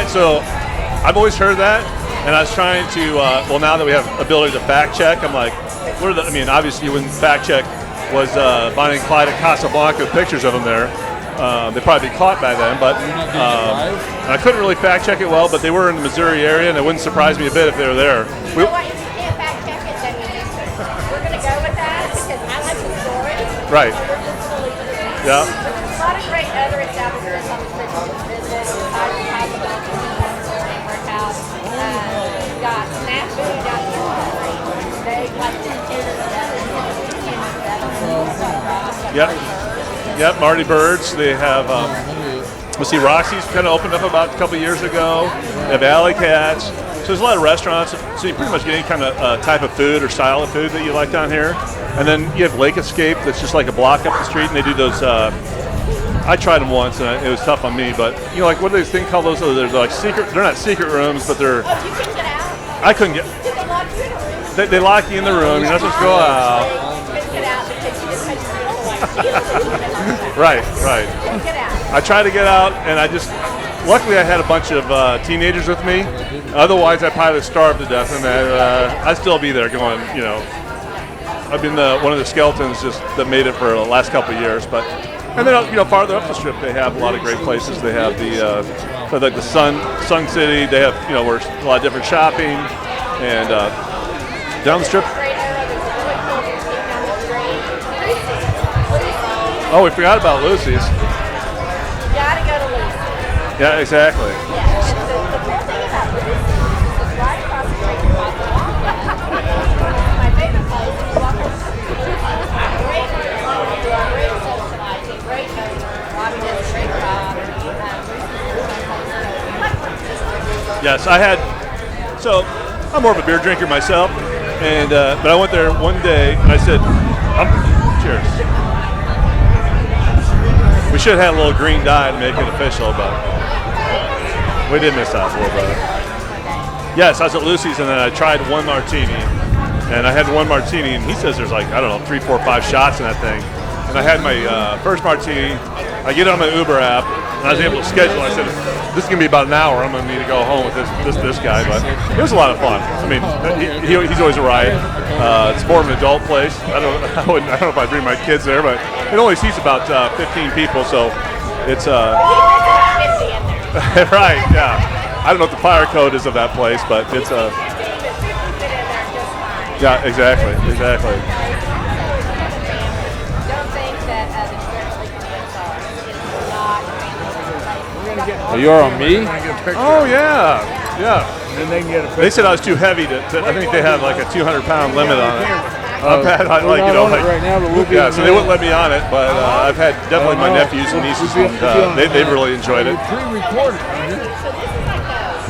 So I've always heard that, and I was trying to. Well, now that we have ability to fact check, I'm like, what are the? I mean, obviously you wouldn't fact check was Bonnie and Clyde at Casablanca with pictures of them there. They'd probably be caught by then, but I couldn't really fact check it well. But they were in the Missouri area, and it wouldn't surprise me a bit if they were there. You know what? If you can't fact check it, then we're going to go with that because I like the story. Right. So we're just going to leave it at that. Yeah. There's a lot of great other establishments on the trip to visit. Besides the Casablanca House, we've got Snafu down here. They like to Yep, Marty Birds. They have, let's see, Roxy's kind of opened up about a couple years ago. They have Alley Cats. So there's a lot of restaurants. So you pretty much get any kind of type of food or style of food that you like down here. And then you have Lake Escape that's just like a block up the street, and they do those. I tried them once, and it was tough on me. But you know, like what do they think call those? They're like secret. They're not secret rooms, but they're. Oh, you can get out. I couldn't get. Did they lock you in a room? They lock you in the room. You're not supposed to go out. Get out because you just had your Right. Get out. I tried to get out, and luckily I had a bunch of teenagers with me. Otherwise, I probably starved to death, and I'd still be there going, you know. I've been one of the skeletons just that made it for the last couple of years, but. And then, you know, farther up the strip, they have a lot of great places. They have the Sun City. They have, you know, where a lot of different shopping, and down the strip. Oh, we forgot about Lucy's. You gotta go to Lucy's. Yeah, exactly. Yeah. The cool thing about Lucy's is right across the street from Casablanca. My favorite place is you walk over to great socializing, great Robbie does a great job. Yes, I had. So I'm more of a beer drinker myself, and but I went there one day and I said, "Cheers." We should have had a little green dye to make it official, but we did miss out a little bit. Yes, I was at Lucy's, and then I tried one martini, and I had one martini, and he says there's like, I don't know, 3, 4, 5 shots in that thing. And I had my first martini. I get on my Uber app, and I was able to schedule. I said, this is going to be about an hour. I'm going to need to go home with this guy. But it was a lot of fun. I mean, he's always a riot. It's more of an adult place. I don't know if I'd bring my kids there, but it only seats about 15 people, so it's right, yeah. I don't know what the fire code is of that place, but it's yeah, exactly. You are on me? Oh yeah. And then they can get a picture. They said I was too heavy to I think they have like a 200-pound limit on it. I've had we're not on it right now, but we'll be yeah, so they wouldn't let me on it, but I've had definitely my nephews and nieces, and they've really enjoyed it. Pre-recorded.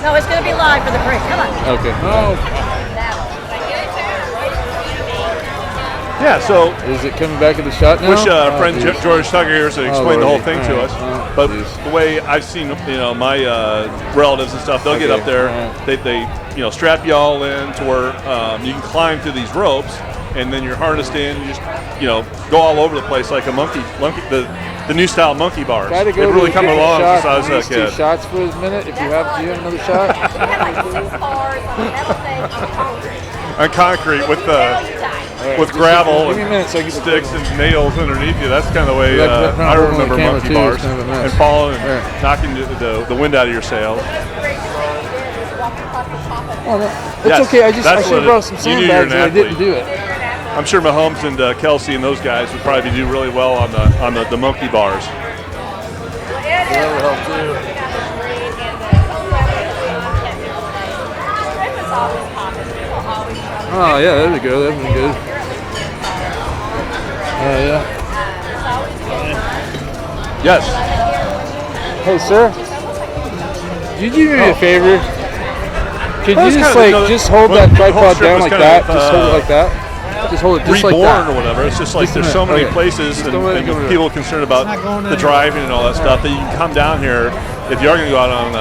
No, it's going to be live for the break. Come on. Okay. Oh, Yeah, so Is it coming back in the shot now? wish friend George Tugger here to explain the whole thing to us. But geez. the way I've seen, you know, my relatives and stuff, they'll get up there, they you know, strap you all in to where you can climb through these ropes, and then you're harnessed in. You just, you know, go all over the place like a monkey the new style monkey bars. Try to go They've really to come along since I was a Please, 2 kid. shots for his minute. If you have another shot. You have like 2 cars on a metal thing on concrete. On concrete with With gravel Give me a minute so I and can sticks and nails underneath you. That's kind of the way Yeah, I remember camera monkey too, bars it's kind of a mess. and falling and Yeah. knocking the wind out of your sails. Oh, no. It's Yes, okay. I that's should what have brought some you knew you were an sandbags and I didn't athlete. do it. I'm sure Mahomes and Kelsey and those guys would probably do really well on the monkey bars. Oh yeah, there we go. That'd be good. Oh yeah. Yes. Hey sir, could you do me a favor? Could Well, you it's just kind of, like you know, just hold that the whole tripod strip down is like kind that? of, Just hold it like that. Just hold it just like Reborn that. or whatever. It's just like Just a there's so minute. many Okay. places Just and, don't let it and go over people concerned about the driving and all that stuff that you can come down here if you are going to go out on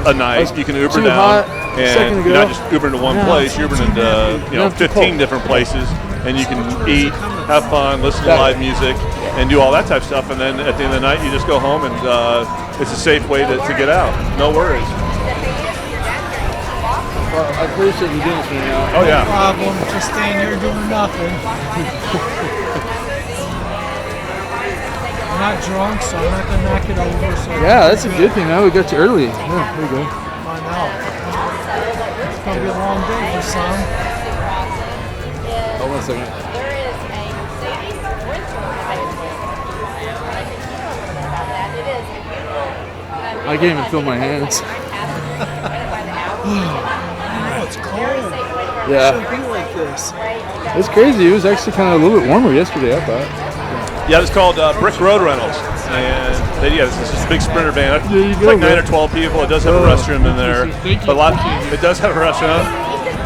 a night. You can Uber too down hot a and second you're ago. not just Ubering to one No. place. You're Ubering into 15 different places, and you can eat, have fun, listen to live music, and do all that type of stuff. And then at the end of the night, you just go home and it's a safe way to get out. No worries. Well, I appreciate you doing this for me now. Oh yeah. Problem, just staying here doing nothing. I'm not drunk, so I'm not gonna knock it over. So Yeah, that's a good thing. Now we got you early. Yeah, there you go. I know. It's gonna be a long day for some. Hold on a second. There is a Mercedes rental about that. It is a beautiful. I can't even feel my hands. Oh, it's cold. It Yeah, shouldn't be like this. it's crazy. It was actually kind of a little bit warmer yesterday, I thought. Yeah, it's called Brick Road Rentals, and this is a big Sprinter van. There you It's go, like 9 man. or 12 people. It does have a restroom in there, but it does have a restroom.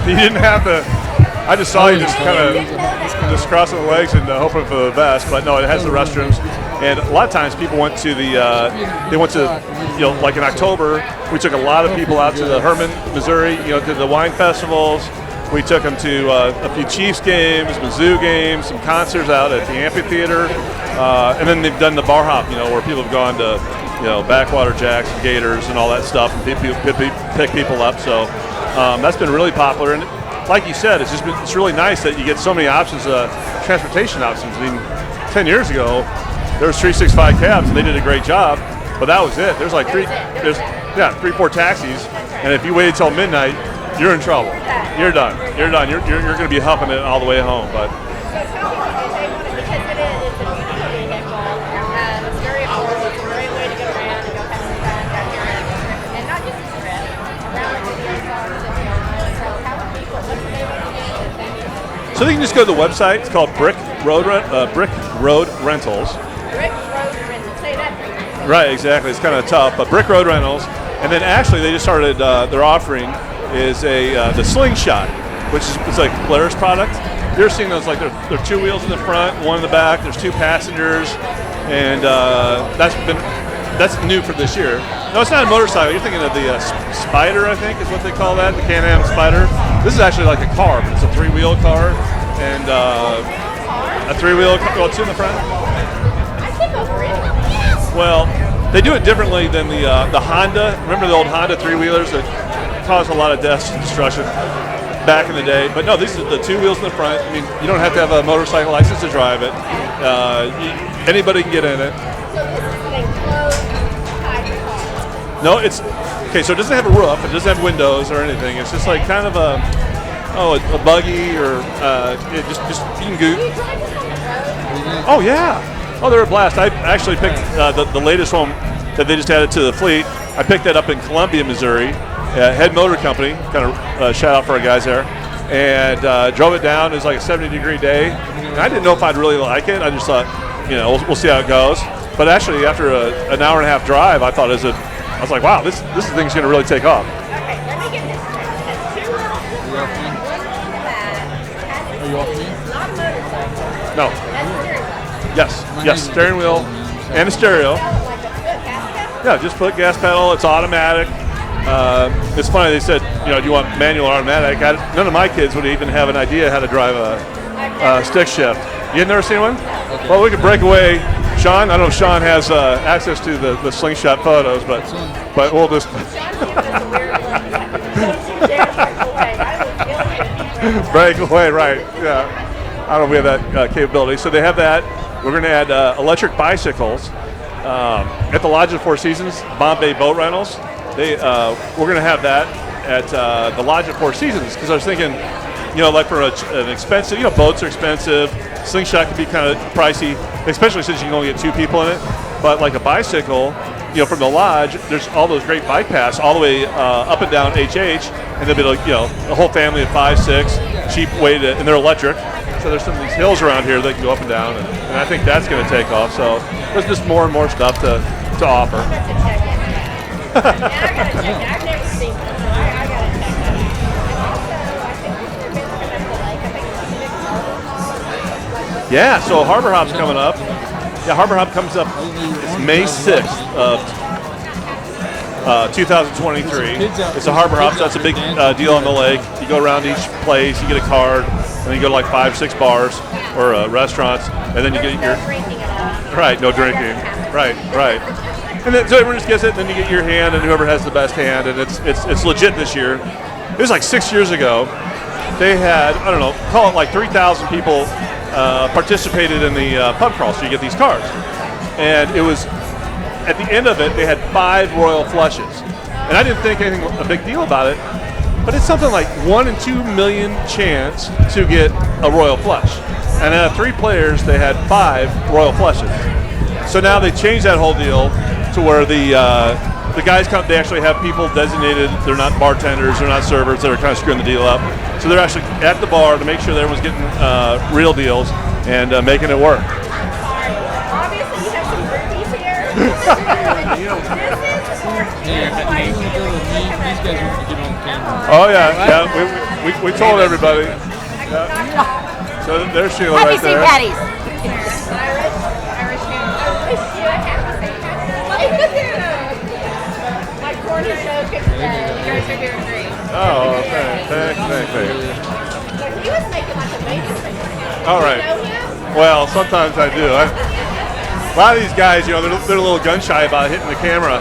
You didn't have to. I just saw you just kind of just crossing the legs and hoping for the best, but no, it has the restrooms. And a lot of times people went to they went to, like in October, we took a lot of people out to the Herman, Missouri, to the wine festivals. We took them to a few Chiefs games, Mizzou games, some concerts out at the amphitheater, and then they've done the bar hop, where people have gone to, Backwater Jacks and Gators and all that stuff, and pick people up. So that's been really popular. And like you said, it's really nice that you get so many options, transportation options. I mean, 10 years ago, there was 365 cabs, and they did a great job, but that was it. There's like 3, 4 taxis, and if you waited till midnight, you're in trouble. You're done. You're done. You're going to be huffing it all the way home. But So tell me, if they want it, because it's a beautiful vehicle, it's very affordable, it's a great way to get around and go have some fun down here, and not just a trip, around the Ozark and beyond. So how would people, what do they want to do if they need to? so they can just go to the website. It's called Brick Road Rentals. Brick Road Rental, say that for me. Right, exactly. It's kind of tough, but Brick Road Rentals. And then actually they just started their offering is the Slingshot, which is it's like Blair's product. You're seeing those like there are 2 wheels in the front, 1 in the back. There's 2 passengers, and that's new for this year. No, it's not a motorcycle. You're thinking of the Spider, I think, is what they call that, the Can-Am Spider. This is actually like a car, but it's a 3-wheel car, and a 3-wheel car. Well, 2 in the front. I think over it. Well, they do it differently than the Honda. Remember the old Honda 3-wheelers that caused a lot of deaths and destruction back in the day? But no, these are the 2 wheels in the front. I mean, you don't have to have a motorcycle license to drive it. Anybody can get in it. So this is an enclosed type car. No, it's okay. So it doesn't have a roof. It doesn't have windows or anything. It's just like kind of a buggy or it just you can go. Do you drive this on the road? Oh yeah. Oh, they're a blast. I actually picked the latest one that they just added to the fleet. I picked that up in Columbia, Missouri. Head Motor Company, kind of shout out for our guys there, and drove it down. It was like a 70-degree day, and I didn't know if I'd really like it. I just thought, we'll see how it goes. But actually, after an hour and a half drive, I thought I was like, wow, this thing's going to really take off. Okay, let me get this straight. It has 2 wheels in the front, 1 in the back. Are you off me? Not a motorcycle. No, That's steering wheel. yes, steering wheel and a stereo. Like a foot gas pedal? Yeah, just foot gas pedal. It's automatic. It's funny, they said, do you want manual or automatic? None of my kids would even have an idea how to drive a stick shift. You've never seen one? Okay. Well, we could break away. Sean, I don't know if Sean has access to the Slingshot photos, but we'll just Sean gives us a weird look. Like, don't you dare break away. I will kill you. break away, right. Yeah. I don't know if we have that capability. So they have that. We're going to add electric bicycles at the Lodge of the Four Seasons, Bombay Boat Rentals. We're going to have that at the Lodge of Four Seasons because I was thinking, like for an expensive, boats are expensive. Slingshot can be kind of pricey, especially since you can only get 2 people in it. But like a bicycle, from the lodge, there's all those great bike paths all the way up and down HH, and there'll be like, a whole family of 5, 6, cheap way to, and they're electric. So there's some of these hills around here that can go up and down, and I think that's going to take off. So there's just more and more stuff to offer. I gotta check it. Yeah, I gotta check it. I've never seen one, so I gotta check that out. And also, I think we've been looking at the lake. I think it's a big harbor. Yeah, so Harbor Hop's coming up. Yeah, Harbor Hop comes up. It's May 6th of 2023. It's a Harbor Hop, so that's a big deal on the lake. You go around each place, you get a card, and then you go to like 5, 6 bars or restaurants, and then you get your No drinking at all. right, no drinking. Right. And then so everyone just gets it, and then you get your hand, and whoever has the best hand, and it's legit this year. It was like 6 years ago. They had, I don't know, call it like 3,000 people participated in the pub crawl, so you get these cards. And it was, at the end of it, they had 5 royal flushes. And I didn't think anything a big deal about it, but it's something like 1 in 2 million chance to get a royal flush. And out of 3 players, they had 5 royal flushes. So now they changed that whole deal to where the guys come. They actually have people designated. They're not bartenders. They're not servers. They're kind of screwing the deal up. So they're actually at the bar to make sure that everyone's getting real deals and making it work. Obviously, you have some groupies here. This is These guys want to get on camera. Oh yeah. We told everybody. Yeah. So there's Sheila Happy right there. St. Paddy's. Irish hand. I wish you a happy St. Paddy's. My cornerstone. You guys are doing great. Oh, thanks. So he was making like a baby face. All right. You know him? Well, sometimes I do. A lot of these guys, you know, they're a little gun shy about hitting the camera.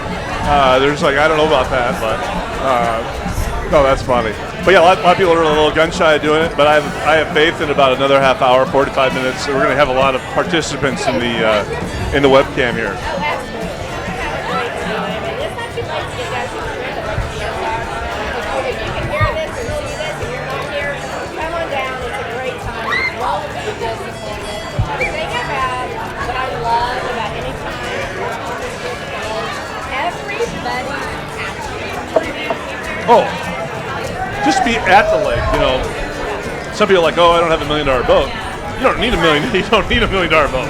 They're just like, I don't know about that, but no, that's funny. But yeah, a lot of people are a little gun shy doing it. But I have faith in about another half hour, 45 minutes. So we're going to have a lot of participants in the webcam here. Oh, absolutely. Have a great time. And it's not too late to get guys to share the rest of the Ozark. If you can hear this or see this and you're not here, come on down. It's a great time. It's well within the disappointment. The thing about what I love about any time everybody's happy. Oh, just be at the lake. You know, some people are like, oh, I don't have $1 million boat. You don't need $1 million. You don't need $1 million boat.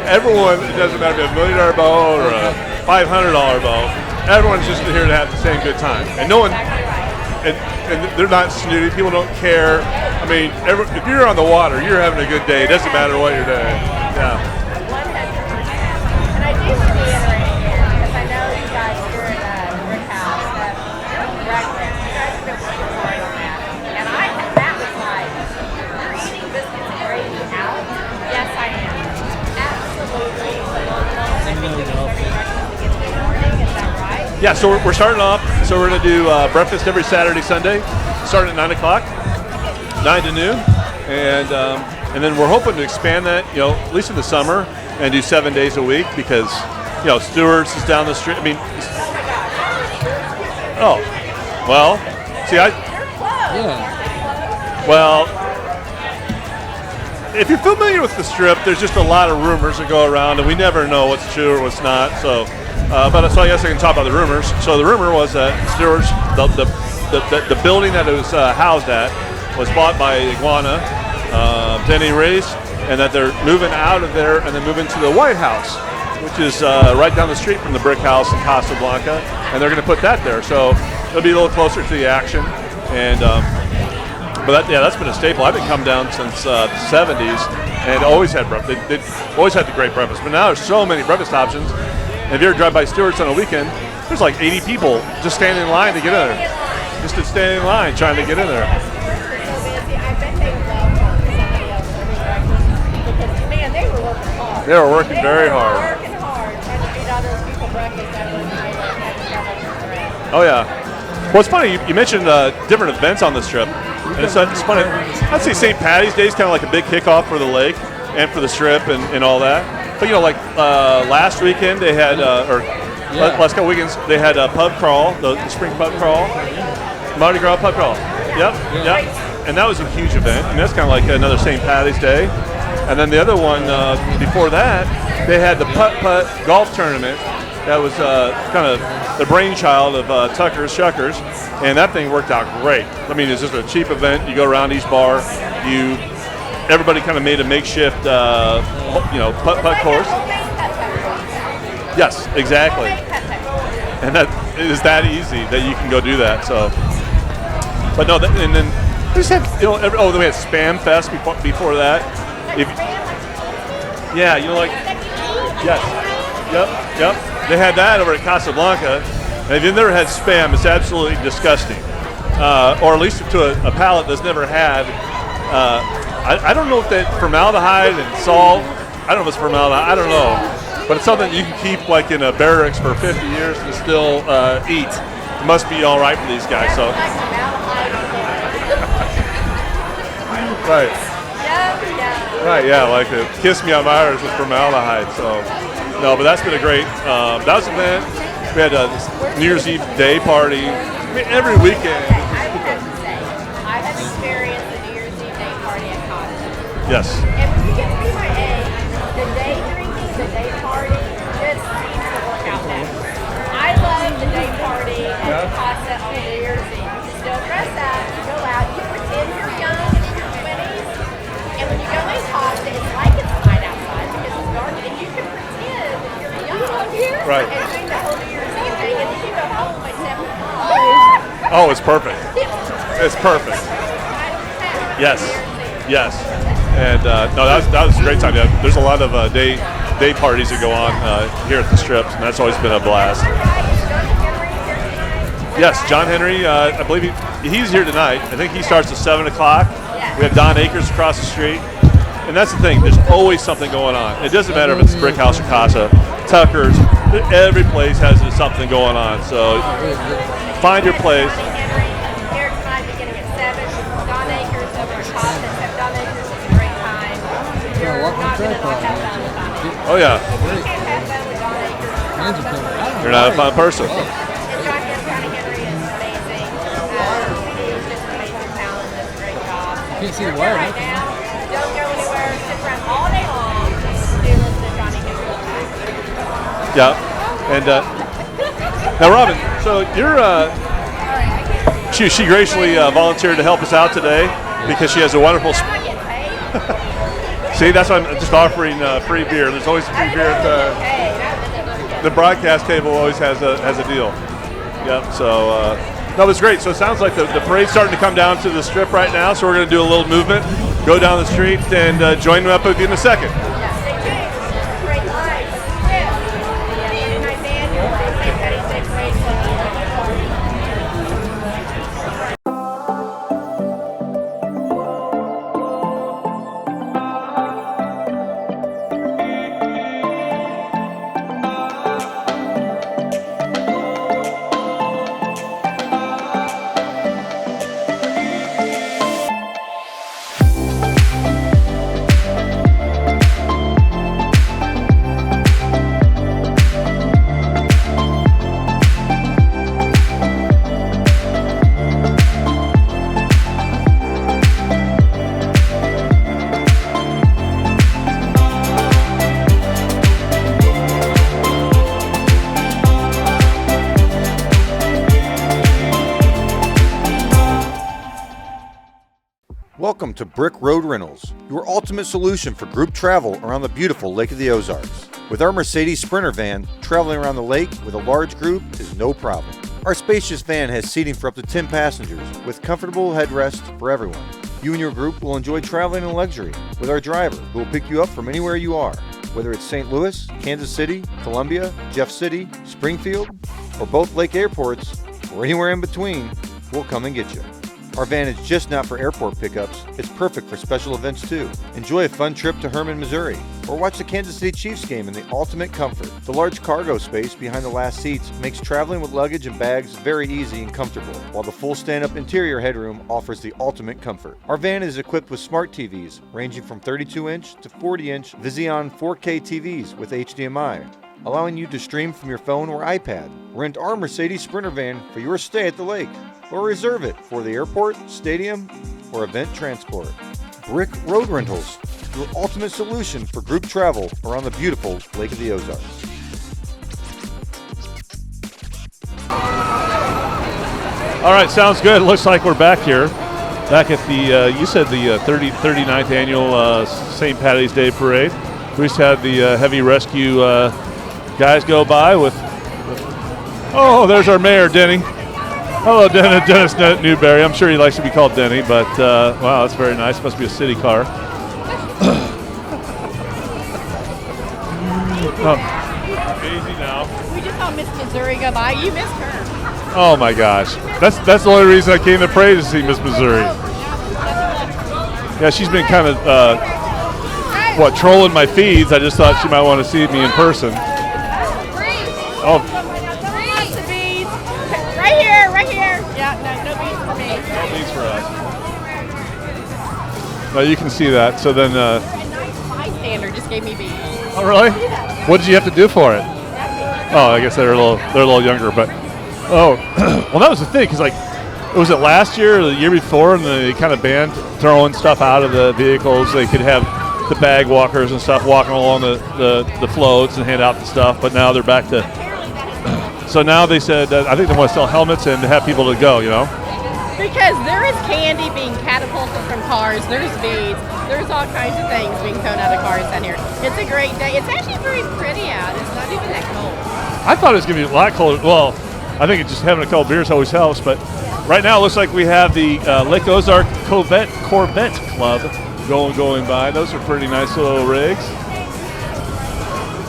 Everyone, it doesn't matter if you have $1 million boat or a $500 boat. Everyone's just here to have the same good time, and no one. And they're not snooty. People don't care. I mean, if you're on the water, you're having a good day. It doesn't matter what you're doing. Yeah. 100%. And I do want to reiterate here, because I know you guys here at Brick House that you guys have been working hard on that. And that was like, you're eating biscuits and gravy out? Yes, I am. Absolutely phenomenal. I think that was every breakfast we get to do in the morning. Is that right? Yeah. So we're starting off. So we're going to do breakfast every Saturday, Sunday, starting at 9 o'clock, 9 to noon, and then we're hoping to expand that, you know, at least in the summer, and do 7 days a week because, you know, Stewart's is down the street. I mean, oh, well, see, well, if you're familiar with the Strip, there's just a lot of rumors that go around, and we never know what's true or what's not. So, so I guess I can talk about the rumors. So the rumor was that Stewart's, the building that it was housed at, was bought by Iguana, Denny Reyes, and that they're moving out of there and then moving to the White House, which is right down the street from the Brick House in Casablanca, and they're going to put that there. So it'll be a little closer to the action. And but that's been a staple. I've been coming down since the 70s and always had breakfast. They always had the great breakfast. But now there's so many breakfast options. And if you ever drive by Stewart's on a weekend, there's like 80 people just standing in line to get in there. Just to stand in line trying to get in there. They were working very hard. Working hard, trying to feed all those people breakfast every night and Oh yeah. Well, it's funny you mentioned different events on the Strip, and it's funny. I'd say St. Paddy's Day is kind of like a big kickoff for the lake and for the Strip and all that. But you know, like last weekend they had, last couple weekends they had a pub crawl, the spring pub crawl, Mardi Gras pub crawl. Yep. And that was a huge event, and that's kind of like another St. Paddy's Day. And then the other one before that, they had the putt-putt golf tournament. That was kind of the brainchild of Tucker's Shuckers, and that thing worked out great. I mean, it's just a cheap event. You go around each bar. Everybody kind of made a makeshift, putt-putt course. Yes, exactly. And that it is that easy that you can go do that. So, but no, and then we just had, then we had Spam Fest before that. Yes. Yep. They had that over at Casablanca, and if you've never had Spam, it's absolutely disgusting. Or at least to a palate that's never had. I don't know if that formaldehyde and salt. I don't know if it's formaldehyde. I don't know. but it's something you can keep like in a barracks for 50 years and still eat. It must be all right for these guys. So. Right. Right, yeah, like the Kiss Me on My Irish with formaldehyde. So, no, but that's been a great, that was an event. We had a New Year's Eve day party. I mean, every weekend. I would have to say, I have experienced the New Year's Eve day party at Costa. Yes. And when you get to be my age, the day drinking, the day party just seems to work out better. I love the day party at Costa on New Year's Eve. You still dress up, you go out, you pretend you're young in your 20s, and when you go in Costa, it's like it's light outside because it's dark, and you can pretend that you're young Right. and doing the whole New Year's Eve thing, and then you go home by 7 o'clock. Oh, it's perfect. It's perfect. Yes. Yes. And no, that was a great time. Yeah, there's a lot of day parties that go on here at the Strips, and that's always been a blast. Yes, John Henry. I believe he's here tonight. I think he starts at 7 o'clock. We have Don Akers across the street, and that's the thing. There's always something going on. It doesn't matter if it's Brick House or Casa, Tucker's. Every place has something going on. So find your place. Here tonight, beginning at 7. Don Akers over at Casa. Don Akers is a great time. You're not going to not have fun with Don Akers. Oh yeah. If you can't have fun with Don Akers, You're not a fun person. And Johnny Henry is amazing. He's just an amazing talent. Does a great job. Can't see the You're wire, here right now. Don't go anywhere. Sit around all day long. Do listen to Johnny Henry. Yeah. And now, Robin, so you're she graciously volunteered to help us out today because she has a wonderful. I'm not getting paid. See, that's why I'm just offering free beer. There's always free beer at the broadcast table. Always has a deal. Yep. So no, it's great. So it sounds like the parade's starting to come down to the Strip right now. So we're going to do a little movement, go down the street, and join them up with you in a second. Welcome to Brick Road Rentals, your ultimate solution for group travel around the beautiful Lake of the Ozarks. With our Mercedes Sprinter van, traveling around the lake with a large group is no problem. Our spacious van has seating for up to 10 passengers with comfortable headrests for everyone. You and your group will enjoy traveling in luxury with our driver who will pick you up from anywhere you are. Whether it's St. Louis, Kansas City, Columbia, Jeff City, Springfield, or both lake airports, or anywhere in between, we'll come and get you. Our van is just not for airport pickups, it's perfect for special events too. Enjoy a fun trip to Herman, Missouri, or watch the Kansas City Chiefs game in the ultimate comfort. The large cargo space behind the last seats makes traveling with luggage and bags very easy and comfortable, while the full stand-up interior headroom offers the ultimate comfort. Our van is equipped with smart TVs, ranging from 32-inch to 40-inch Vision 4K TVs with HDMI, allowing you to stream from your phone or iPad. Rent our Mercedes Sprinter van for your stay at the lake, or reserve it for the airport, stadium, or event transport. Brick Road Rentals, your ultimate solution for group travel around the beautiful Lake of the Ozarks. All right, sounds good. Looks like we're back here. Back at the, you said the 39th annual St. Paddy's Day Parade. We just had the heavy rescue guys go by with, oh, there's our mayor, Denny. Hello, Dennis Newberry. I'm sure he likes to be called Denny, but wow, that's very nice. Must be a city car. Easy now. We just saw Miss Missouri go by. You missed her. Oh my gosh, that's the only reason I came to parade to see Miss Missouri. Yeah, she's been kind of. Hey, trolling my feeds. I just thought she might want to see me in person. Oh, Lots of beads. Right here, right here. Yeah, no beads for me. no beads for us. No, you can see that. So then, A nice bystander just gave me beads. oh really? What did you have to do for it? Oh, I guess they're a little younger, but well, that was the thing, because like, was it last year or the year before, and they kind of banned throwing stuff out of the vehicles? They could have the bag walkers and stuff walking along the floats and hand out the stuff, but now they're back to. So now they said that I think they want to sell helmets and have people to go, you know? Because there is candy being catapulted from cars, there's beads, there's all kinds of things being thrown out of cars down here. It's a great day. It's actually very pretty out. It's not even that cold. I thought it was going to be a lot colder. Well, I think just having a couple beers always helps, but right now it looks like we have the Lake Ozark Corvette Club going by. Those are pretty nice little rigs.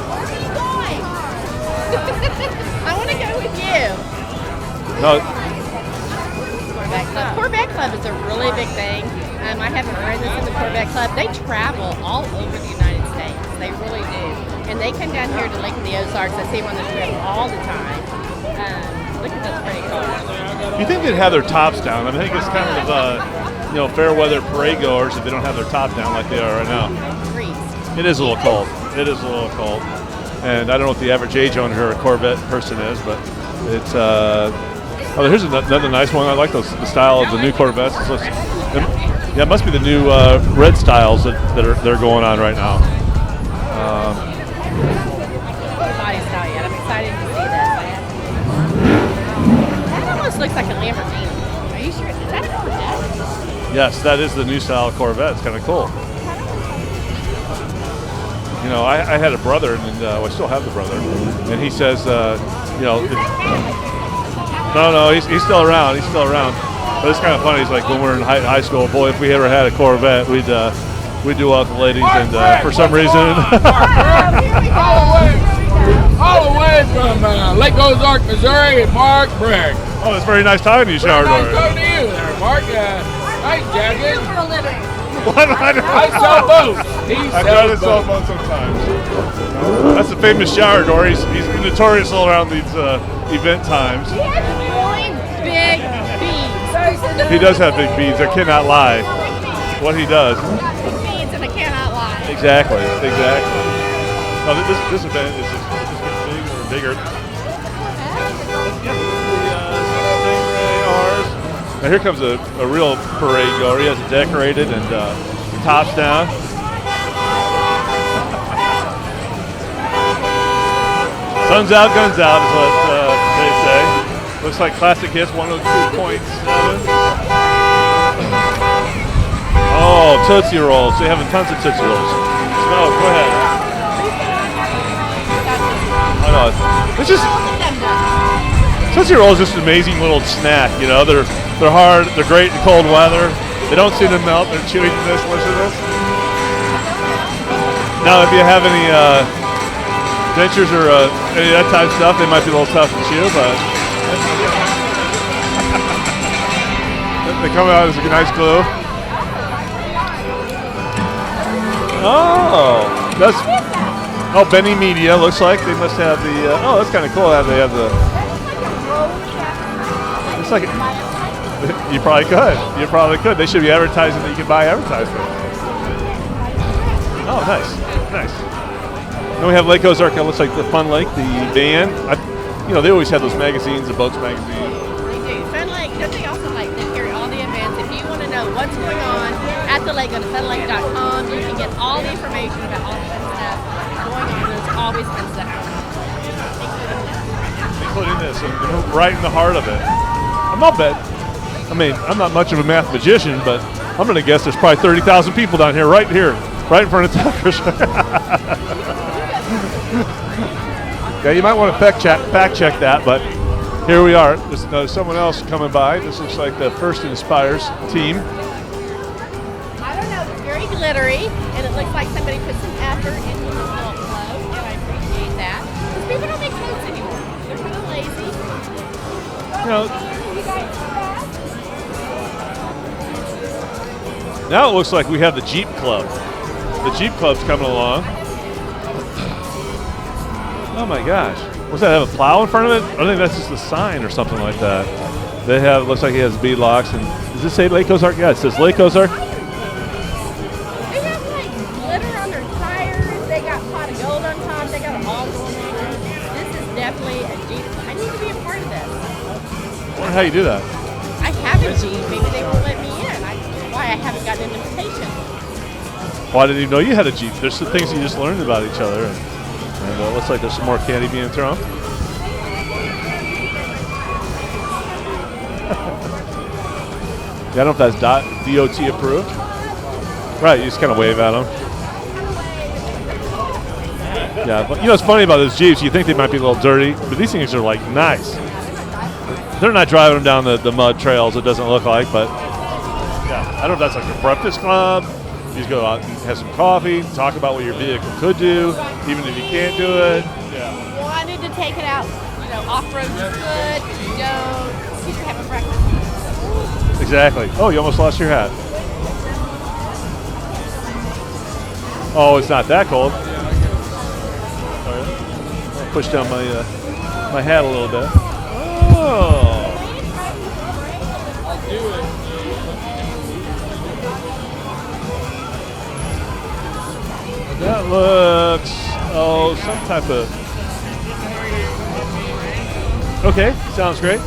Where are you going? I want to go with you. No, Corvette Club. Corvette Club is a really big thing. I have a friend that's in the Corvette Club. They travel all over the United States. They really do. And they come down here to Lake of the Ozarks. I see them on the trip all the time. Look at those pretty cars. you think they'd have their tops down? I think it's kind of, fair weather parade goers if they don't have their top down like they are right now. Freeze. It is a little cold. It is a little cold. And I don't know what the average age on her Corvette person is, but it's, here's another nice one. I like the style of the new Corvettes. Yeah, it must be the new red styles that are going on right now. Body style yet. I'm excited to see this. That almost looks like a Lamborghini. Are you sure? Is that a Corvette? Yes, that is the new style Corvette. It's kind of cool. You know, I had a brother, and I still have the brother, and he says, no, he's still around. He's still around. But it's kind of funny. It's like when we were in high school, boy, if we ever had a Corvette, we'd do well with the ladies, and for some reason. All the way from Lake Ozark, Missouri, and Mark Bragg. Oh, it's very nice talking to you, Shower Nice Door. talking to you there, Mark. Nice jacket. What? I sell boats. He I try to sells sell boats. boats sometimes. That's the famous Shower Door. He's notorious all around these event times. He has really big beads. He does have big beads. I cannot lie. What he does. Beads, and I cannot lie. Exactly. No, this event is just bigger and bigger. Now here comes a real parade goer. He has it decorated and tops down. Sun's out, guns out is what they say. Looks like classic hits, 102.7. Oh, Tootsie Rolls. They're having tons of Tootsie Rolls. No, go ahead. Oh, no. It's just, Tootsie Roll is just an amazing little snack. You know, they're hard, they're great in cold weather. They don't seem to melt. They're chewy to this, delicious. Now, if you have any dentures or any of that type of stuff, they might be a little tough to chew, but they come out as a nice glue. Oh, Benny Media looks like they must have the. That's kind of cool. How they have the. Looks like you probably could. You probably could. They should be advertising that you can buy advertisement. Oh, nice. Then we have Lake Ozark. It looks like the Fun Lake, the band. They always have those magazines, the Boats magazine. They do. Fun Lake, don't they also they carry all the events? If you want to know what's going on at the lake, go to funlake.com. You can get all the information about all the fun stuff going on. There's always fun stuff going on. Including this, and right in the heart of it. I'm not much of a mathematician, but I'm going to guess there's probably 30,000 people down here, right in front of Tucker's. Yeah, you might want to fact check that, but here we are. There's someone else coming by. This looks like the First Inspires team. I don't know, it's very glittery, and it looks like somebody put some effort into this little clothes, and I appreciate that. Because people don't make clothes anymore. They're kind of lazy. Now it looks like we have the Jeep Club. the Jeep Club's coming along. Oh my gosh. What's that, have a plow in front of it? I think that's just a sign or something like that. They have, looks like he has bead locks. And does this say Lake Ozark? Yeah, it says Lake Ozark. They have like glitter on their tires. They got pot of gold on top. They got all going on. This is definitely a Jeep. I need to be a part of this. I wonder how you do that. I have a Jeep. Maybe they won't let me in. Why I haven't gotten an invitation. Well, I didn't even know you had a Jeep. There's some things you just learned about each other. And it looks like there's some more candy being thrown. Yeah, I don't know if that's DOT approved. Right, you just kind of wave at them. Yeah, but you know what's funny about those Jeeps, you think they might be a little dirty, but these things are like nice. They're not driving them down the mud trails, it doesn't look like, but yeah, I don't know if that's like a breakfast club. You just go out and have some coffee, talk about what your vehicle could do, even if you can't do it. Yeah. Wanted to take it out, off-road is good, you don't, you should have a breakfast. Exactly. Oh, you almost lost your hat. Oh, it's not that cold. I'll push down my hat a little bit. Oh. I'll do it. That looks, some type of. Okay, sounds great.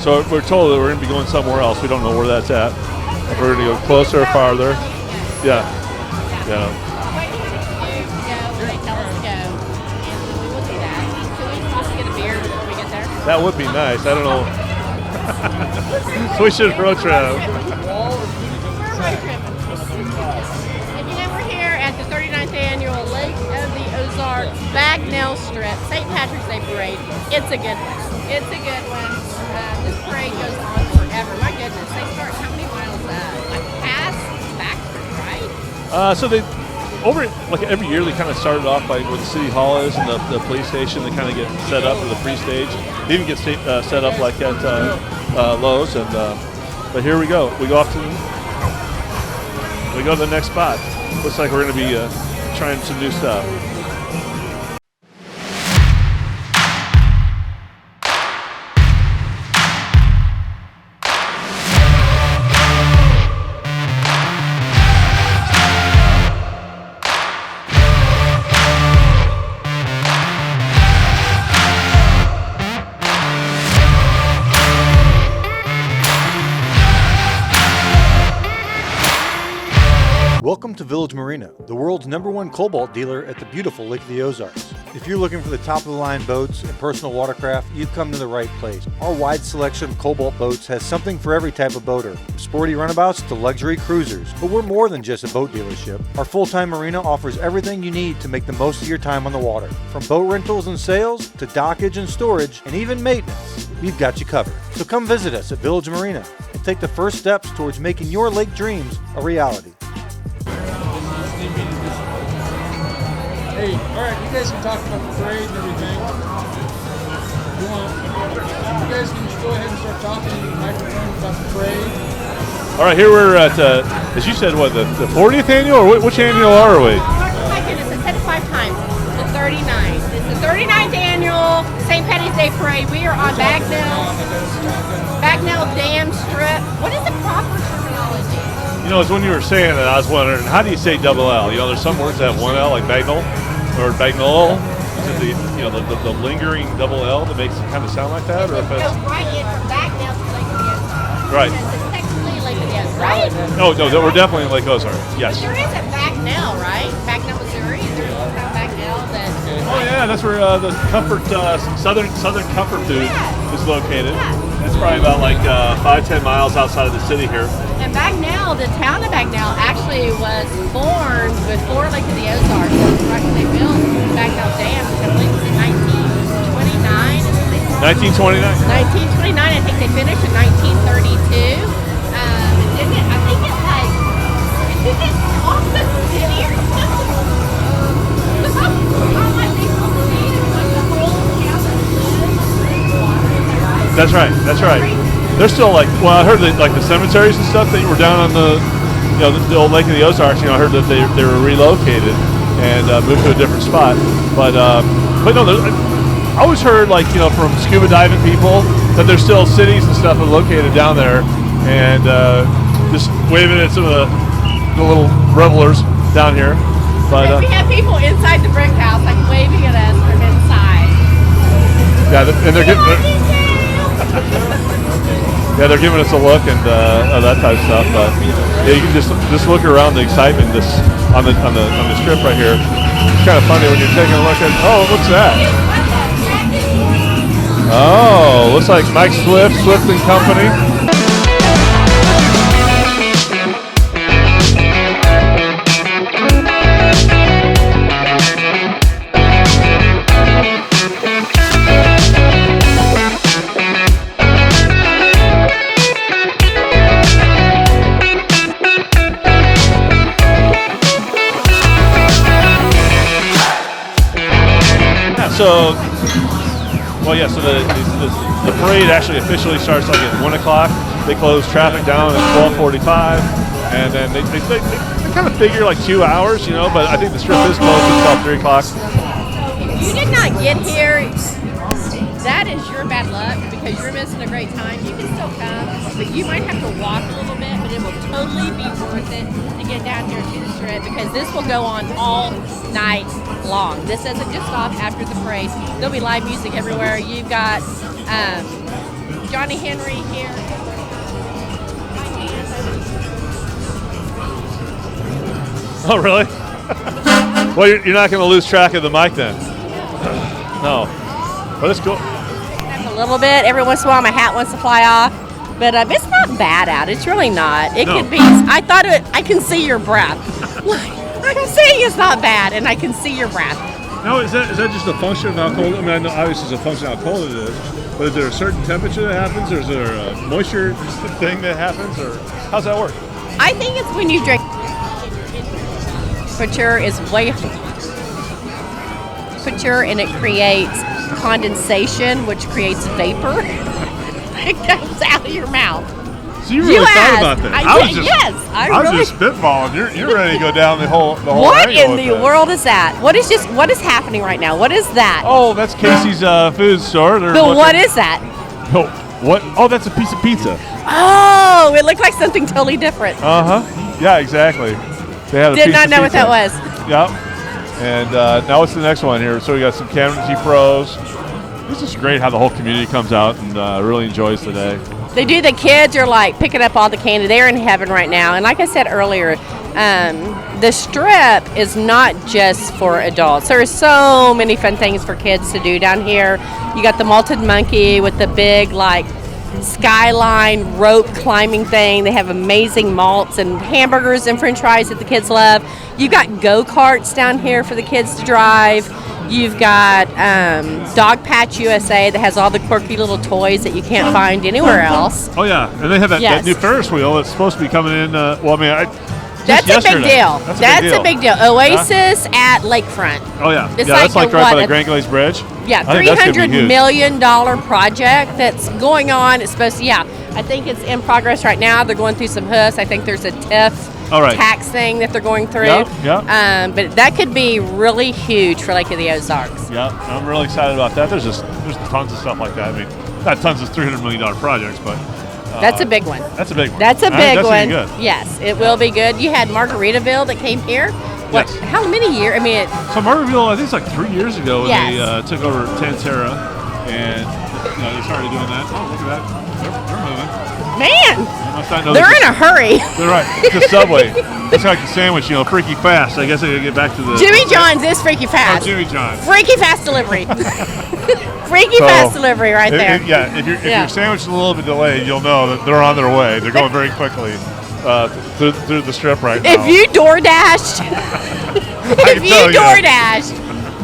So we're told that we're going to be going somewhere else. We don't know where that's at. If we're going to go closer or farther. Yeah. Yeah. That would be nice. I don't know. We should road trip. And we're here at the 39th annual Lake of the Ozark Bagnell Strip St. Patrick's Day Parade. It's a good one. It's a good one. This parade goes on forever. My goodness, they start how many miles? Like past Baxter, right? So they every year they kind of started off by where the city hall is and the police station. They kind of get set up for the pre-stage. They even get set up like at Lowe's. And but here we go. We go off to the next spot. Looks like we're going to be trying some new stuff. Welcome to Village Marina, the world's #1 cobalt dealer at the beautiful Lake of the Ozarks. If you're looking for the top-of-the-line boats and personal watercraft, you've come to the right place. Our wide selection of cobalt boats has something for every type of boater, from sporty runabouts to luxury cruisers. But we're more than just a boat dealership. Our full-time marina offers everything you need to make the most of your time on the water. From boat rentals and sales to dockage and storage and even maintenance, we've got you covered. So come visit us at Village Marina and take the first steps towards making your lake dreams a reality. Hey, all right, you guys can talk about the parade and everything. You guys can just go ahead and start talking into the microphone about the parade. All right, here we're at, as you said, what, the 40th annual, or which annual are we? Oh my goodness, I said it 5 times. The 39th. It's the 39th annual St. Patty's Day Parade. We are on Bagnell Dam Strip. What is the proper terminology? You know, it's when you were saying that, I was wondering, how do you say double L? You know, there's some words that have one L, like Bagnell, or Bagnell. Is it the lingering double L that makes it kind of sound like that? Or if It it's goes right in from Bagnell to Lake of the Ozarks. right. It's technically Lake of the Ozarks, right? No, we're definitely in Lake Ozark. Yes. But there is a Bagnell, right? Bagnell, Missouri. Is there a little town Bagnell that? Oh yeah, that's where the Comfort Southern Comfort Food is located. It's probably about like 5-10 miles outside of the city here. And Bagnell, the town of Bagnell, actually was formed before Lake of the Ozarks. Right when they built Bagnell Dam, which I believe was in 1929. 1929, I think they finished in 1932. I think it's off the city or something. That's right. they're still like. Well, I heard that like the cemeteries and stuff that were down on the, the old Lake of the Ozarks. I heard that they were relocated and moved to a different spot. But no, I always heard like from scuba diving people that there's still cities and stuff located down there, and just waving at some of the little revelers down here. But we have people inside the brick house like waving at us from inside. Yeah, and they're giving they're giving us a look and that type of stuff. But yeah, you can just look around the excitement on the strip right here. It's kind of funny when you're taking a look at. Oh, what's that? Oh, looks like Mike Swift and Company. So the parade actually officially starts like at 1 o'clock. They close traffic down at 12:45, and then they kind of figure like 2 hours, but I think the strip is closed until 3 o'clock. If you did not get here, that is your bad luck because you're missing a great time. You can still come, but you might have to walk a little bit, but it will totally be worth it to get down here to the strip because this will go on all night long. This doesn't just stop after the parade. There'll be live music everywhere. You've got Johnny Henry here. Oh, really? Well, you're not going to lose track of the mic then. No. But it's cool. A little bit. Every once in a while, my hat wants to fly off. But it's not bad out. It's really not. It could be. I thought I can see your breath. I'm saying it's not bad, and I can see your breath. Now, is that just a function of how cold? I mean, I know obviously it's a function of how cold it is, but is there a certain temperature that happens, or is there a moisture thing that happens, or how's that work? I think it's when you drink. Temperature is way temperature, and it creates condensation, which creates vapor. It comes out of your mouth. So you really thought about that? I was just spitballing. You're ready to go down the whole. What in the world is that? What is happening right now? What is that? Oh, that's Casey's food store. But what is that? Oh, what? Oh, that's a piece of pizza. Oh, it looked like something totally different. Yeah, exactly. They had a Did piece not of know pizza. what that was. Yep. And now what's the next one here? So we got some Canada Pros. This is great how the whole community comes out and really enjoys the day. They do. The kids are like picking up all the candy. They're in heaven right now. And like I said earlier, the strip is not just for adults. There are so many fun things for kids to do down here. You got the malted monkey with the big like skyline rope climbing thing. They have amazing malts and hamburgers and french fries that the kids love. You've got go-karts down here for the kids to drive. You've got Dog Patch USA that has all the quirky little toys that you can't find anywhere else. Oh, yeah. And they have that new Ferris wheel that's supposed to be coming in. That's a big deal. That's a big deal. Oasis at Lakefront. Oh, yeah. It's that's like right by the Grand Glaze Bridge. Yeah, $300 million project that's going on. It's supposed to, I think it's in progress right now. They're going through some hoops. I think there's a TIF tax thing that they're going through. Yeah. But that could be really huge for Lake of the Ozarks. Yeah, I'm really excited about that. There's tons of stuff like that. I mean, not tons of $300 million projects, but that's a big one. That's a big one. That's a big one. Good. Yes, it will be good. You had Margaritaville that came here. What? Yes. How many years? I mean, so Margaritaville, I think it's like 3 years ago when they took over Tantera, and they started doing that. Oh, look at that! They're moving. Man, they're in a hurry. They're right. It's a Subway. It's like the sandwich, freaky fast. I guess I gotta get back to the. Jimmy John's is freaky fast. Oh, Jimmy John's. Freaky fast delivery. Freaky fast delivery right there. If your sandwich is a little bit delayed, you'll know that they're on their way. They're going very quickly through the strip right now. If you DoorDashed,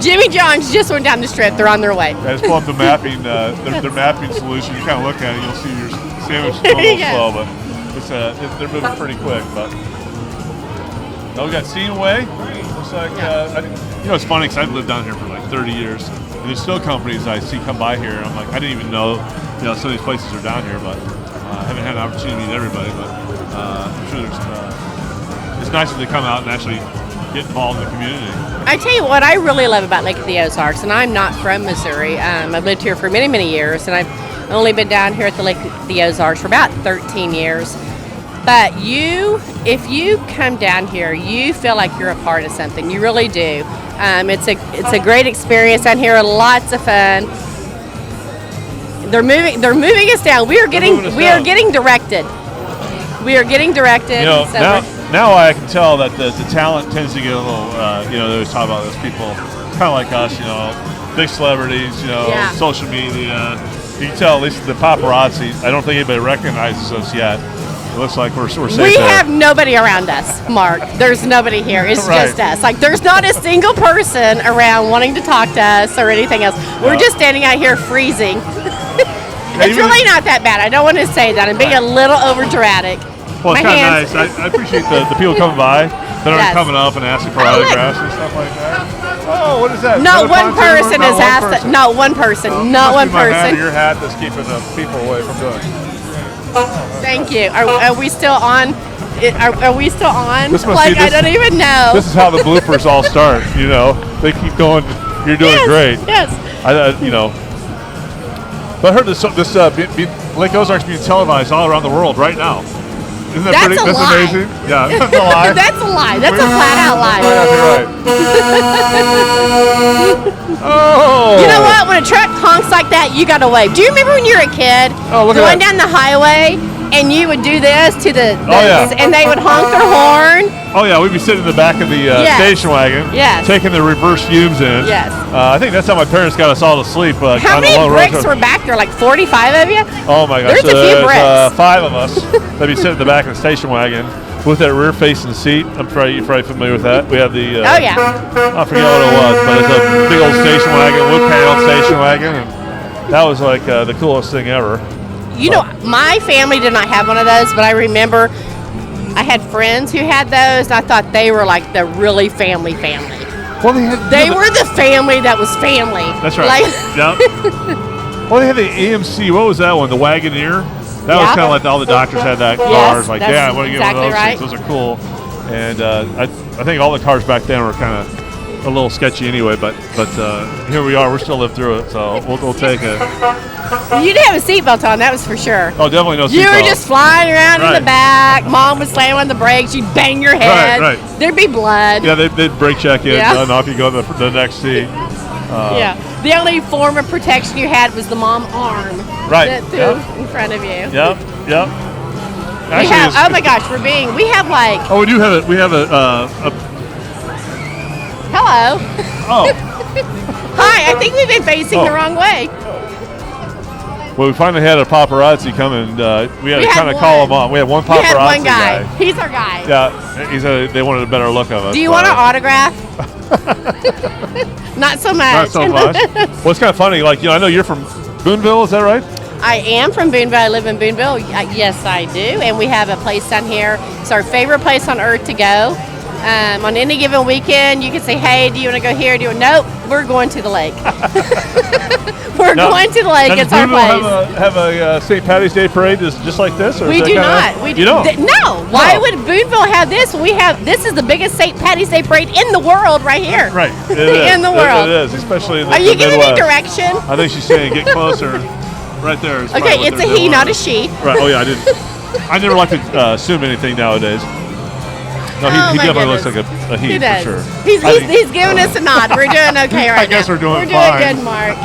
Jimmy John's just went down the strip. They're on their way. I just pull up the mapping, their mapping solution. You kind of look at it, you'll see your sandwich is a little slow, but they're moving pretty quick. But now we got Scene Way. Looks like it's funny because I've lived down here for like 30 years, and there's still companies I see come by here. And I'm like, I didn't even know some of these places are down here, but haven't had an opportunity to meet everybody, but I'm sure it's nice that they come out and actually get involved in the community. I tell you what I really love about Lake of the Ozarks, and I'm not from Missouri. I've lived here for many, many years, and I've only been down here at the Lake of the Ozarks for about 13 years. But if you come down here, you feel like you're a part of something. You really do. It's a great experience down here. Lots of fun. They're moving us down. We are getting directed. We are getting directed. Now I can tell that the talent tends to get a little. They always talk about those people, kind of like us. Big celebrities. Social media. You can tell at least the paparazzi. I don't think anybody recognizes us yet. It looks like we're safe. We have nobody around us, Mark. There's nobody here. It's just us. Like, there's not a single person around wanting to talk to us or anything else. We're just standing out here freezing. It's really not that bad. I don't want to say that. I'm being a little over dramatic. Well, it's kind of nice. I appreciate the people coming by that are coming up and asking for autographs and stuff like that. Oh, what is that? Not one person has asked that. Not one person. Not one person. Your hat that's keeping the people away from doing it. Thank you. Are we still on? Are we still on? I don't even know. This is how the bloopers all start. They keep going. You're doing great. Yes. But I heard this Lake Ozark's being televised all around the world right now. Isn't that that's amazing? Yeah, that's a lie. That's a lie. That's a flat out lie. Right. Oh. You know what? When a truck honks like that, you gotta wave. Do you remember when you were a kid going down the highway and you would do this to and they would honk their horn? Oh yeah, we'd be sitting in the back of the station wagon, taking the reverse fumes in. Yes. I think that's how my parents got us all to sleep. How many bricks were back there? Like 45 of you? Oh my gosh. There's a few bricks. 5 of us. They'd be sitting in the back of the station wagon with that rear-facing seat. You're probably familiar with that. We have the. I forget what it was, but it's a big old station wagon, wood-paneled station wagon, and that was like the coolest thing ever. My family did not have one of those, but I remember I had friends who had those, and I thought they were like the really family. Well, they were the family that was family. That's right. Well, they had the AMC. What was that one? The Wagoneer. That was kind of like all the doctors had that cars. Like, I want to get one of those things. Those are cool. And I think all the cars back then were kind of a little sketchy anyway. But here we are. We're still living through it. So we'll take it. You didn't have a seatbelt on, that was for sure. Oh, definitely no seatbelt. You were just flying around in the back. Mom would slam on the brakes. You'd bang your head. Right. There'd be blood. Yeah, they'd brake check you, and off you go to the next seat. The only form of protection you had was the mom arm that threw in front of you. Yep. Actually, oh my gosh, we have like. Oh, we have a. Hello. Oh. Hi, I think we've been facing the wrong way. Well, we finally had a paparazzi come, and we had to kind of call him on. We had one paparazzi We had one guy. He's our guy. Yeah, they wanted a better look of us. Do you want an autograph? Not so much. Not so much. Well, it's kind of funny. Like, I know you're from Boonville. Is that right? I am from Boonville. I live in Boonville. Yes, I do. And we have a place down here. It's our favorite place on earth to go. On any given weekend, you can say, hey, do you want to go here? Nope, we're going to the lake. We're going to the lake. It's our place. Have a St. Patty's Day parade just like this? Or we do not. We don't? No. Why would Boonville have this? This is the biggest St. Patty's Day parade in the world right here. Right. In the world. It is, especially in the Are you Midwest. giving me direction? I think she's saying get closer. Right there. Okay, it's a he, not a she. Right. Oh, yeah, I never like to assume anything nowadays. No, he definitely looks like a he does. for sure. He's giving us a nod. We're doing okay right now. I guess we're doing fine. We're doing good, Mark.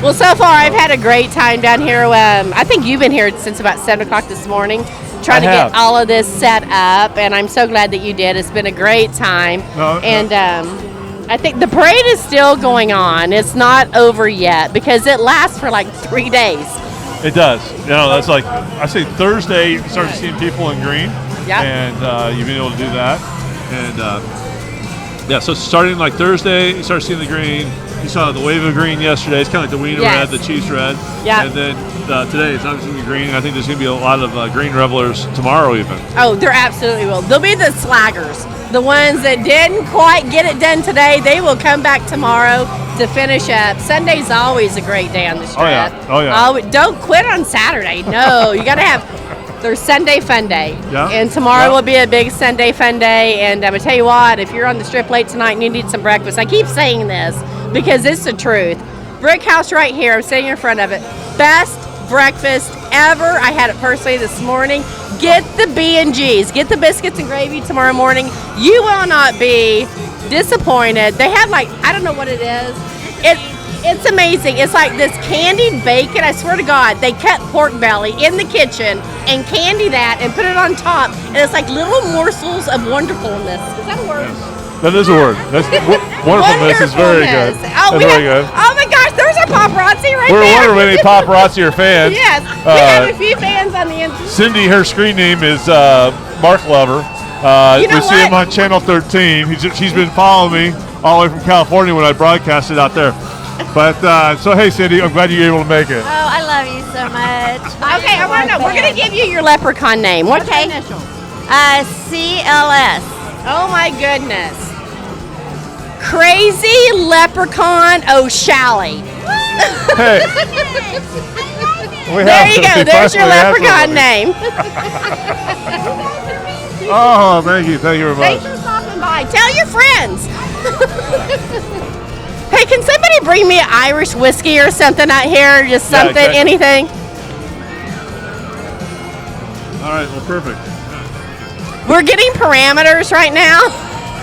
Well, so far I've had a great time down here. I think you've been here since about 7 o'clock this morning trying to get all of this set up, and I'm so glad that you did. It's been a great time. I think the parade is still going on. It's not over yet because it lasts for like 3 days. It does. That's like, I say Thursday you start seeing people in green. Yep. And you've been able to do that. And so starting like Thursday, you start seeing the green. You saw the wave of green yesterday. It's kind of like the Wiener red, the Chiefs red. Yeah. And then today it's obviously the green. I think there's going to be a lot of green revelers tomorrow even. Oh, there absolutely will. They'll be the slaggers. The ones that didn't quite get it done today, they will come back tomorrow to finish up. Sunday's always a great day on the strip. Oh, yeah. Don't quit on Saturday. No, you got to have there's Sunday Fun Day. Yeah. And tomorrow Yeah. will be a big Sunday Fun Day. And I'm going to tell you what, if you're on the strip late tonight and you need some breakfast, I keep saying this because it's the truth. Brick House right here, I'm sitting in front of it. Best breakfast ever. I had it personally this morning. Get the B&Gs. Get the biscuits and gravy tomorrow morning. You will not be disappointed. They have I don't know what it is. It's amazing. It's like this candied bacon. I swear to God, they cut pork belly in the kitchen and candy that and put it on top. And it's like little morsels of wonderfulness. Is that a word? That is a word. That's wonderfulness is very good. Oh, That's very good. Oh my gosh, there's our paparazzi right We're there. wondering if any paparazzi are fans. Yes, we have a few fans on the inside. Cindy, her screen name is Mark Lover. You know we see him what? on Channel 13. She's been following me all the way from California when I broadcasted out there. But so hey, Cindy, I'm glad you were able to make it. Oh, I love you so much. Okay, I want to know. We're going to give you your leprechaun name. What's your initial? CLS. Oh my goodness. Crazy Leprechaun O'Shally. Hey. There you go. There's your leprechaun name. Oh, thank you very much. Thanks for stopping by. Tell your friends. Hey, can somebody bring me an Irish whiskey or something out here? Just something, exactly. anything? All right, well, perfect. We're getting parameters right now.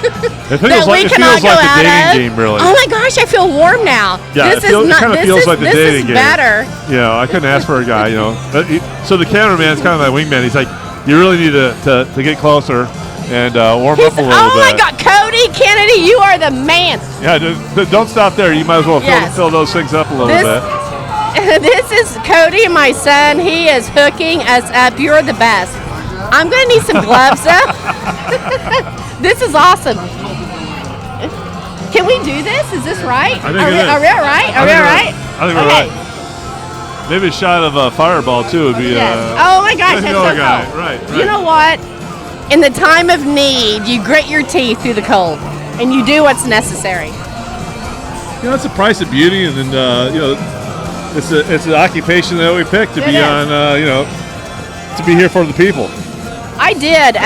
It feels like the dating game, really. Oh my gosh, I feel warm now. Yeah, this it kind of feels like the dating This is game. better. You know, I couldn't ask for a guy, you know. So the cameraman's kind of my wingman. He's like, you really need to get closer and warm up a little bit. Oh my God, Cody Kennedy, you are the man. Yeah, don't stop there. You might as well fill those things up a little bit. This is Cody, my son. He is hooking us up. You're the best. I'm going to need some gloves up. This is awesome. Can we do this? Is this right? I think it is. Are we all right? Are we all right? I think we're right. Maybe a shot of Fireball, too, would be... Yes. Oh, my gosh, that's so guy. cool. Right. You know what? In the time of need, you grit your teeth through the cold, and you do what's necessary. You know, it's the price of beauty, and then, you know, it's an occupation that we picked to be on, you know, to be here for the people. I did.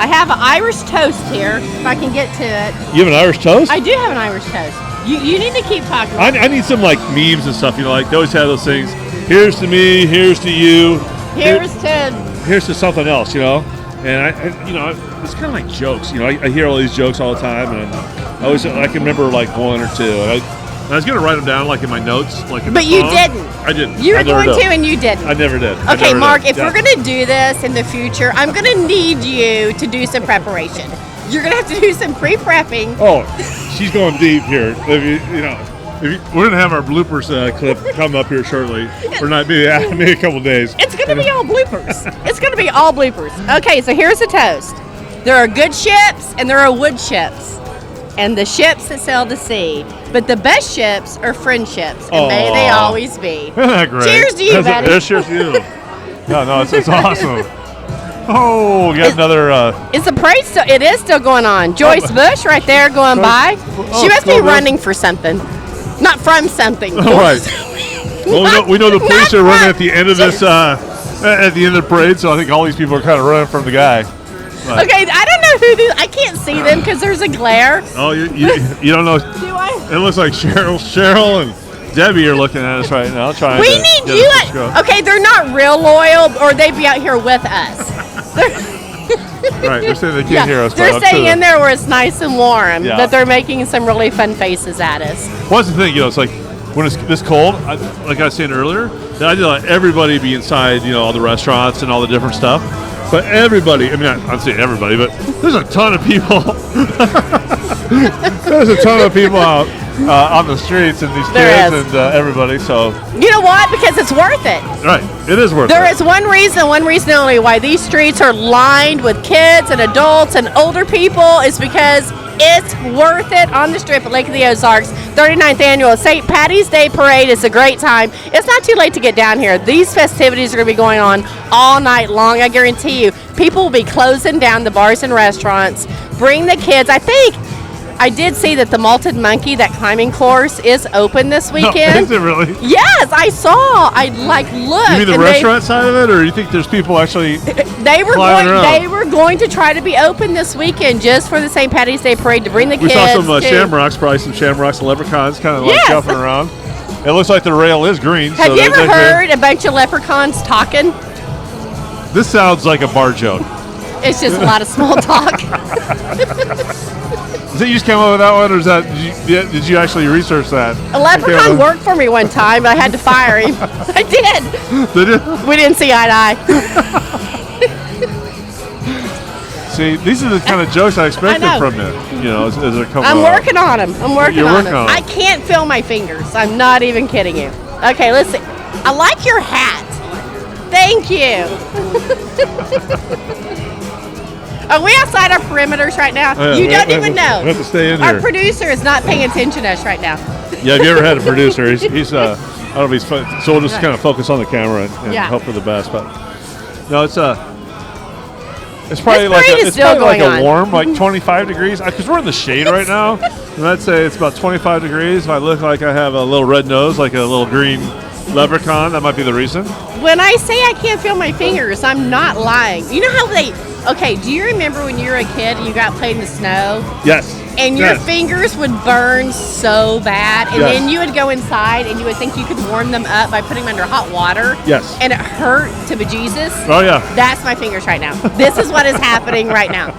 I have an Irish toast here, if I can get to it. You have an Irish toast? I do have an Irish toast. You need to keep talking. I need some, like, memes and stuff, you know, like, they always have those things. Here's to me, here's to you. Here's to something else, you know. And you know, it's kind of like jokes. You know, I hear all these jokes all the time, and I can remember like one or two. And I was gonna write them down like in my notes, like. In but you didn't. I didn't. You were going to, and you didn't. I never did. Okay, Mark. If we're gonna do this in the future, I'm gonna need you to do some preparation. You're gonna have to do some pre-prepping. Oh, she's going deep here. We're gonna have our bloopers clip come up here shortly. We're not maybe a couple days. It's gonna be all bloopers. It's gonna be all bloopers. Okay, so here's the toast. There are good ships and there are wood ships, and the ships that sail the sea. But the best ships are friendships, and may they always be. Great. Cheers to you, buddy. Cheers to you. No, it's awesome. Oh, we got another. Is the parade still? It is still going on. Joyce Bush right there going by. She must be running for something. Not from something. Right. Well, we know the police are running at the end of this, at the end of the parade, so I think all these people are kind of running from the guy. But. Okay, I don't know who these. I can't see them because there's a glare. Oh, you don't know? Do I? It looks like Cheryl and Debbie are looking at us right now, trying. We need you. Okay, they're not real loyal, or they'd be out here with us. Right, they're saying they can't hear us. They're staying in there where it's nice and warm, yeah. but they're making some really fun faces at us. What's the thing? You know, it's like when it's this cold. Like I was saying earlier, that I let everybody be inside. You know, all the restaurants and all the different stuff. But everybody, I mean, I'm saying everybody, but there's a ton of people. There's a ton of people out on the streets and these kids and everybody. So you know what? Because it's worth it. Right, it is worth it. There is one reason only why these streets are lined with kids and adults and older people is because it's worth it on the strip at Lake of the Ozarks. 39th annual St. Paddy's Day Parade is a great time. It's not too late to get down here. These festivities are going to be going on all night long. I guarantee you, people will be closing down the bars and restaurants. Bring the kids. I think I did see that the Malted Monkey, that climbing course, is open this weekend. Is it really? Yes, I saw. I looked. You mean the restaurant side of it, or you think there's people actually They were climbing around? They were going to try to be open this weekend just for the St. Patty's Day parade to bring the We kids. saw some shamrocks, probably some shamrocks and leprechauns kind of like Yes. jumping around. It looks like the rail is green. Have so you ever they're heard a bunch of leprechauns talking? This sounds like a bar joke. It's just a lot of small talk. Is it you just came up with that one, or is that did you actually research that? A leprechaun worked for me one time, but I had to fire him. I did. Did it? We didn't see eye to eye. See, these are the kind of jokes I expected I know. from you. You know, as they're coming. I'm working on them. You're working on 'em. I can't feel my fingers. I'm not even kidding you. Okay, let's see. I like your hat. Thank you. Are we outside our perimeters right now? Yeah, You we don't have even to- know. we have to stay in Our here. producer is not paying attention to us right now. Yeah, have you ever had a producer? He's I don't know if he's fun. So we'll just kind of focus on the camera and Yeah. hope for the best. But no, it's probably This like parade is it's still probably like going a on. warm, like 25 degrees. Because we're in the shade right now, and I'd say it's about 25 degrees. If I look like I have a little red nose, like a little green leprechaun, that might be the reason. When I say I can't feel my fingers, I'm not lying. You know how okay, do you remember when you were a kid and you got played in the snow? Yes. And your Yes. fingers would burn so bad, and Yes. then you would go inside and you would think you could warm them up by putting them under hot water. Yes. And it hurt to bejesus. Oh yeah. That's my fingers right now. This is what is happening right now.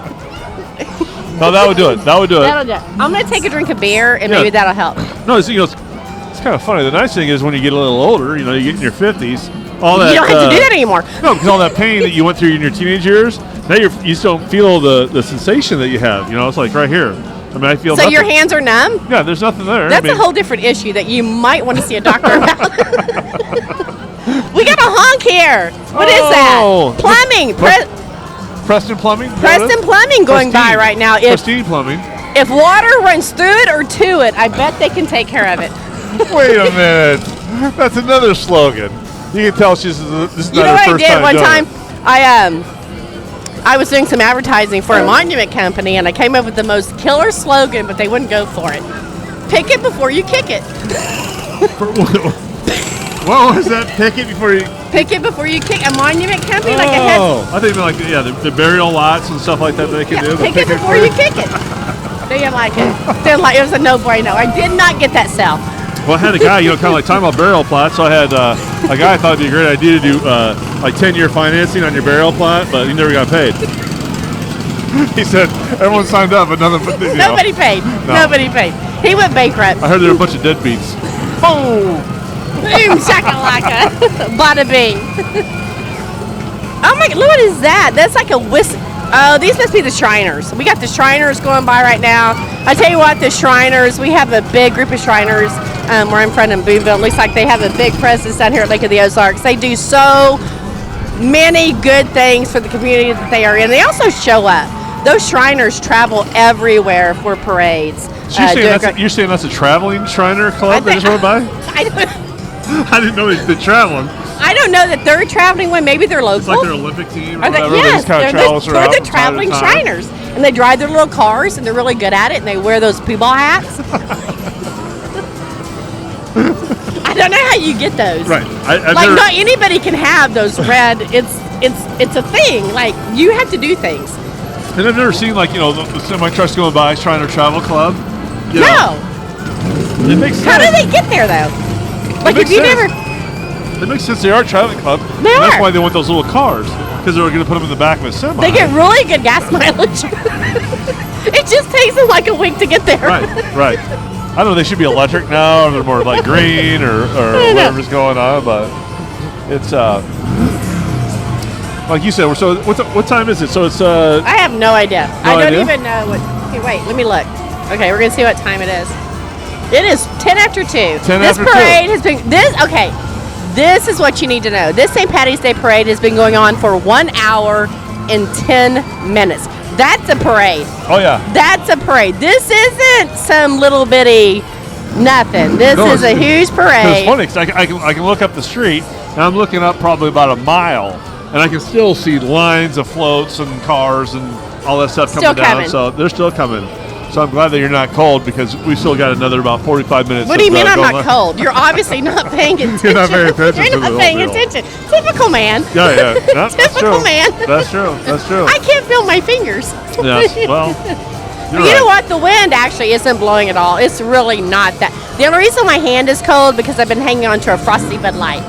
No, that would do it. That would do it. That'll do it. I'm gonna take a drink of beer and Yeah. maybe that'll help. No, it's kind of funny. The nice thing is when you get a little older, you get in your 50s, all that. You don't have to do that anymore. No, because all that pain that you went through in your teenage years, now you still feel the sensation that you have. It's like right here. I mean, I feel. So nothing. your hands are numb? Yeah, there's nothing there. That's a whole different issue that you might want to see a doctor about. We got a honk here. What is Oh. that? Plumbing. Preston Plumbing. Preston Plumbing going by Pristine. right now. Pristine Plumbing. If water runs through it or to it, I bet they can take care of it. Wait a minute. That's another slogan. You can tell this is You not know her what I first did time one doing time? it. I was doing some advertising for a monument company, and I came up with the most killer slogan, but they wouldn't go for it. Pick it before you kick it. What was that? Pick it before you. Pick it before you kick. A monument company, like a head. I think like the burial lots and stuff like that they can do. Pick it before you kick it. They didn't like it. It was a no-brainer. I did not get that sell. Well, I had a guy, kind of like talking about burial plots. So I had a guy thought it'd be a great idea to do like 10-year financing on your burial plot, but he never got paid. He said everyone signed up, but Nobody paid. No. Nobody paid. He went bankrupt. I heard there were a bunch of deadbeats. Boom. Boom, shakalaka. Bada bing. Oh my, look, what is that? That's like a whisk. Oh, these must be the Shriners. We got the Shriners going by right now. I tell you what, the Shriners, we have a big group of Shriners where I'm from in Boonville. It looks like they have a big presence down here at Lake of the Ozarks. They do so many good things for the community that they are in. They also show up. Those Shriners travel everywhere for parades. So you're saying that's a traveling Shriner club that just went by? I didn't know they're traveling. I don't know that they're traveling one. Maybe they're local. It's like their Olympic team or Are they, whatever. yes, They just kind of travel us they're around the from time to traveling time. Shriners. And they drive their little cars, and they're really good at it, and they wear those P-ball hats. I don't know how you get those. Right. Not anybody can have those red. It's a thing. Like, you have to do things. And I've never seen the semi trucks going by Shriner Travel Club. No. It makes sense. How do they get there, though? Like, if you never... It makes sense. They are a traveling club. They and are. That's why they want those little cars, because they were going to put them in the back of a semi. They get really good gas mileage. It just takes them like a week to get there. Right. I don't know. They should be electric now, or they're more like green, or whatever's going on. But it's like you said. So what time is it? So it's I have no idea. No I don't idea? even know what. Okay, wait. Let me look. Okay, we're gonna see what time it is. It is 10 after 2. 10 this after parade 2. has been okay. This is what you need to know. This St. Patty's Day parade has been going on for 1 hour and 10 minutes. That's a parade. Oh yeah. That's a parade. This isn't some little bitty nothing. This is a huge parade. It's funny because I can look up the street, and I'm looking up probably about a mile, and I can still see lines of floats and cars and all that stuff Still coming down. coming. So they're still coming. So I'm glad that you're not cold because we still got another about 45 minutes. What do you mean I'm not left. cold? You're obviously not paying attention. You're not paying attention You're to not the paying whole deal. attention. Typical man. Yeah. No, that's Typical true. man. That's true. That's true. I can't feel my fingers. Yes. Well, you're You know right. what? The wind actually isn't blowing at all. It's really not that. The only reason my hand is cold because I've been hanging on to a frosty Bud Light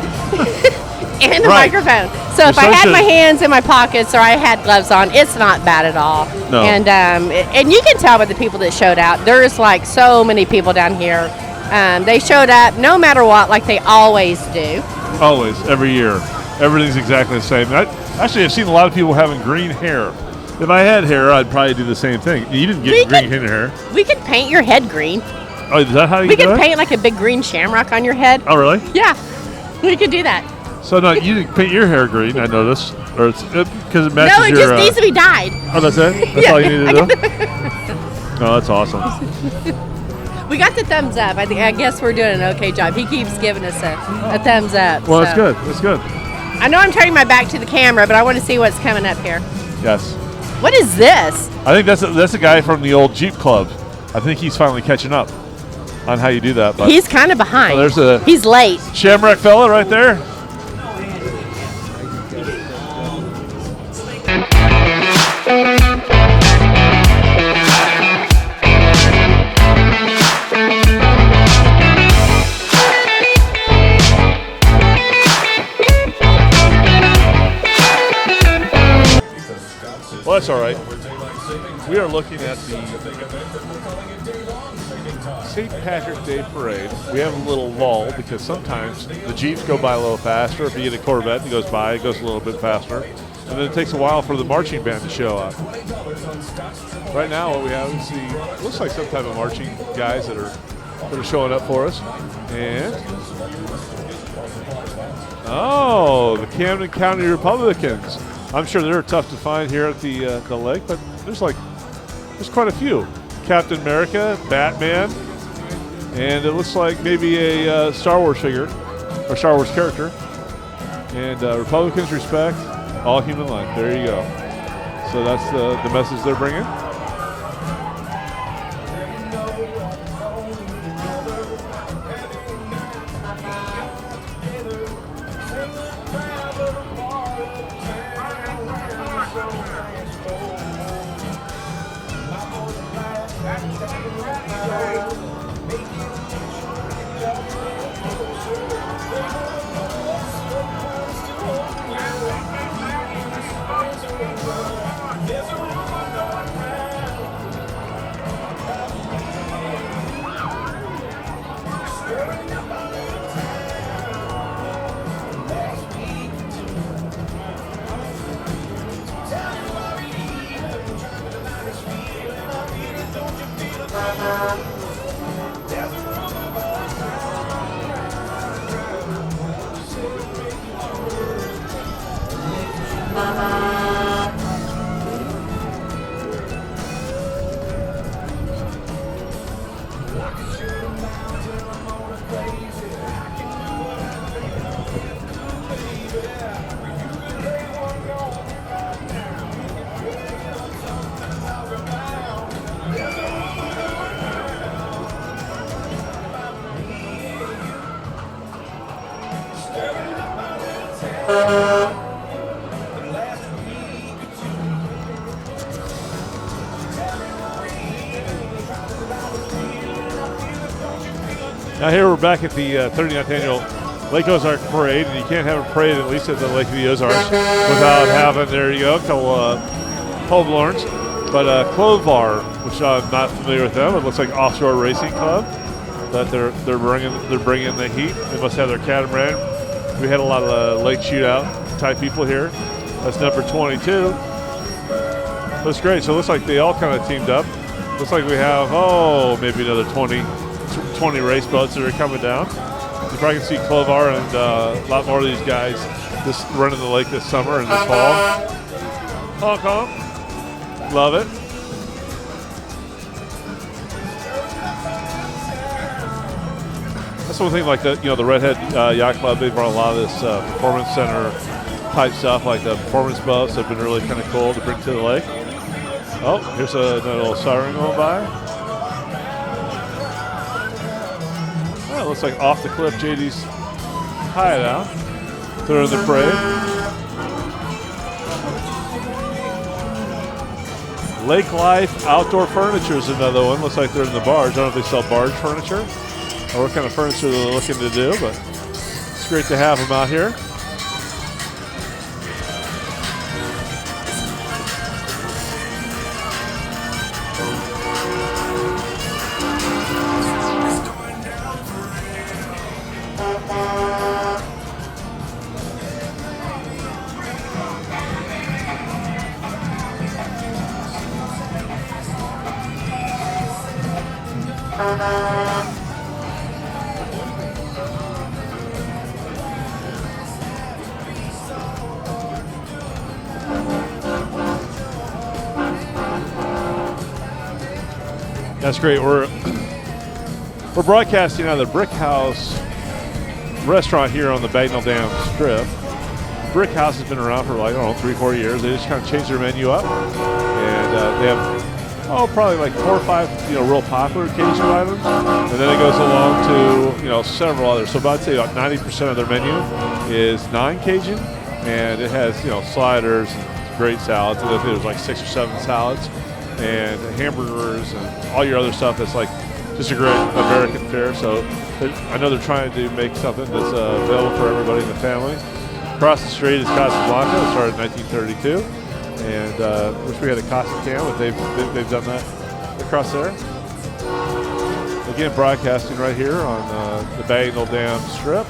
and the Right. microphone. So if You're I had such my a- hands in my pockets or I had gloves on, it's not bad at all. No. And you can tell by the people that showed out. There's like so many people down here. They showed up no matter what, like they always do. Always, every year. Everything's exactly the same. Actually, I've seen a lot of people having green hair. If I had hair, I'd probably do the same thing. You didn't get green hair. We could paint your head green. Oh, is that how you We do could it? paint like a big green shamrock on your head. Oh, really? Yeah, we could do that. So no, you didn't paint your hair green. I noticed, or it's because it matches No, it your. just needs to be dyed. Oh, that's it. That's all you need to do. Oh, that's awesome. We got the thumbs up. I guess we're doing an okay job. He keeps giving us a thumbs up. Well, so. that's good. That's good. I know I'm turning my back to the camera, but I want to see what's coming up here. Yes. What is this? I think that's a guy from the old Jeep Club. I think he's finally catching up on how you do that. But He's kind of behind. Oh, there's a- He's late. Shamrock fella right there. Well, that's all right. We are looking at the St. Patrick's Day Parade. We have a little lull because sometimes the Jeeps go by a little faster. If you get a Corvette and it goes by, it goes a little bit faster. And then it takes a while for the marching band to show up. Right now what we have is it looks like some type of marching guys that are showing up for us. And the Camden County Republicans. I'm sure they're tough to find here at the lake, but there's quite a few. Captain America, Batman, and it looks like maybe a Star Wars figure or Star Wars character. And Republicans respect all human life. There you go. So that's the message they're bringing. Now here we're back at the 39th annual Lake Ozark Parade, and you can't have a parade at least at the Lake of the Ozarks without having, there you go, a couple Hobblorns. But Clovar, which I'm not familiar with them, it looks like Offshore Racing Club that they're bringing the heat. They must have their catamaran. We had a lot of lake shootout type people here. That's number 22. That's great. So it looks like they all kind of teamed up. Looks like we have, maybe another 20 race boats that are coming down. You probably can see Clovar and a lot more of these guys just running the lake this summer and this fall. Hong Kong. Love it. That's one thing, like the Redhead Yacht Club. They brought a lot of this performance center type stuff, like the performance boats. Have been really kind of cool to bring to the lake. Oh, here's another little siren going by. looks like off the cliff JD's hideout. They're in the parade. Lake Life Outdoor Furniture is another one. Looks like they're in the barge. I don't know if they sell barge furniture or what kind of furniture they're looking to do, but it's great to have them out here. That's great. We're broadcasting out of the Brick House restaurant here on the Bagnell Dam Strip. Brick House has been around for like, I don't know, 3-4 years. They just kind of changed their menu up, and they have probably like 4 or 5 real popular Cajun items, and then it goes along to several others. So I'd say about 90% of their menu is non-Cajun, and it has sliders and great salads. I think there's like 6 or 7 salads and hamburgers and all your other stuff that's like just a great American fare. So I know they're trying to make something that's available for everybody in the family. Across the street is Casablanca. It started in 1932, and wish we had a Casa Can, but they've done that across there. Again, broadcasting right here on the Bagnell Dam Strip.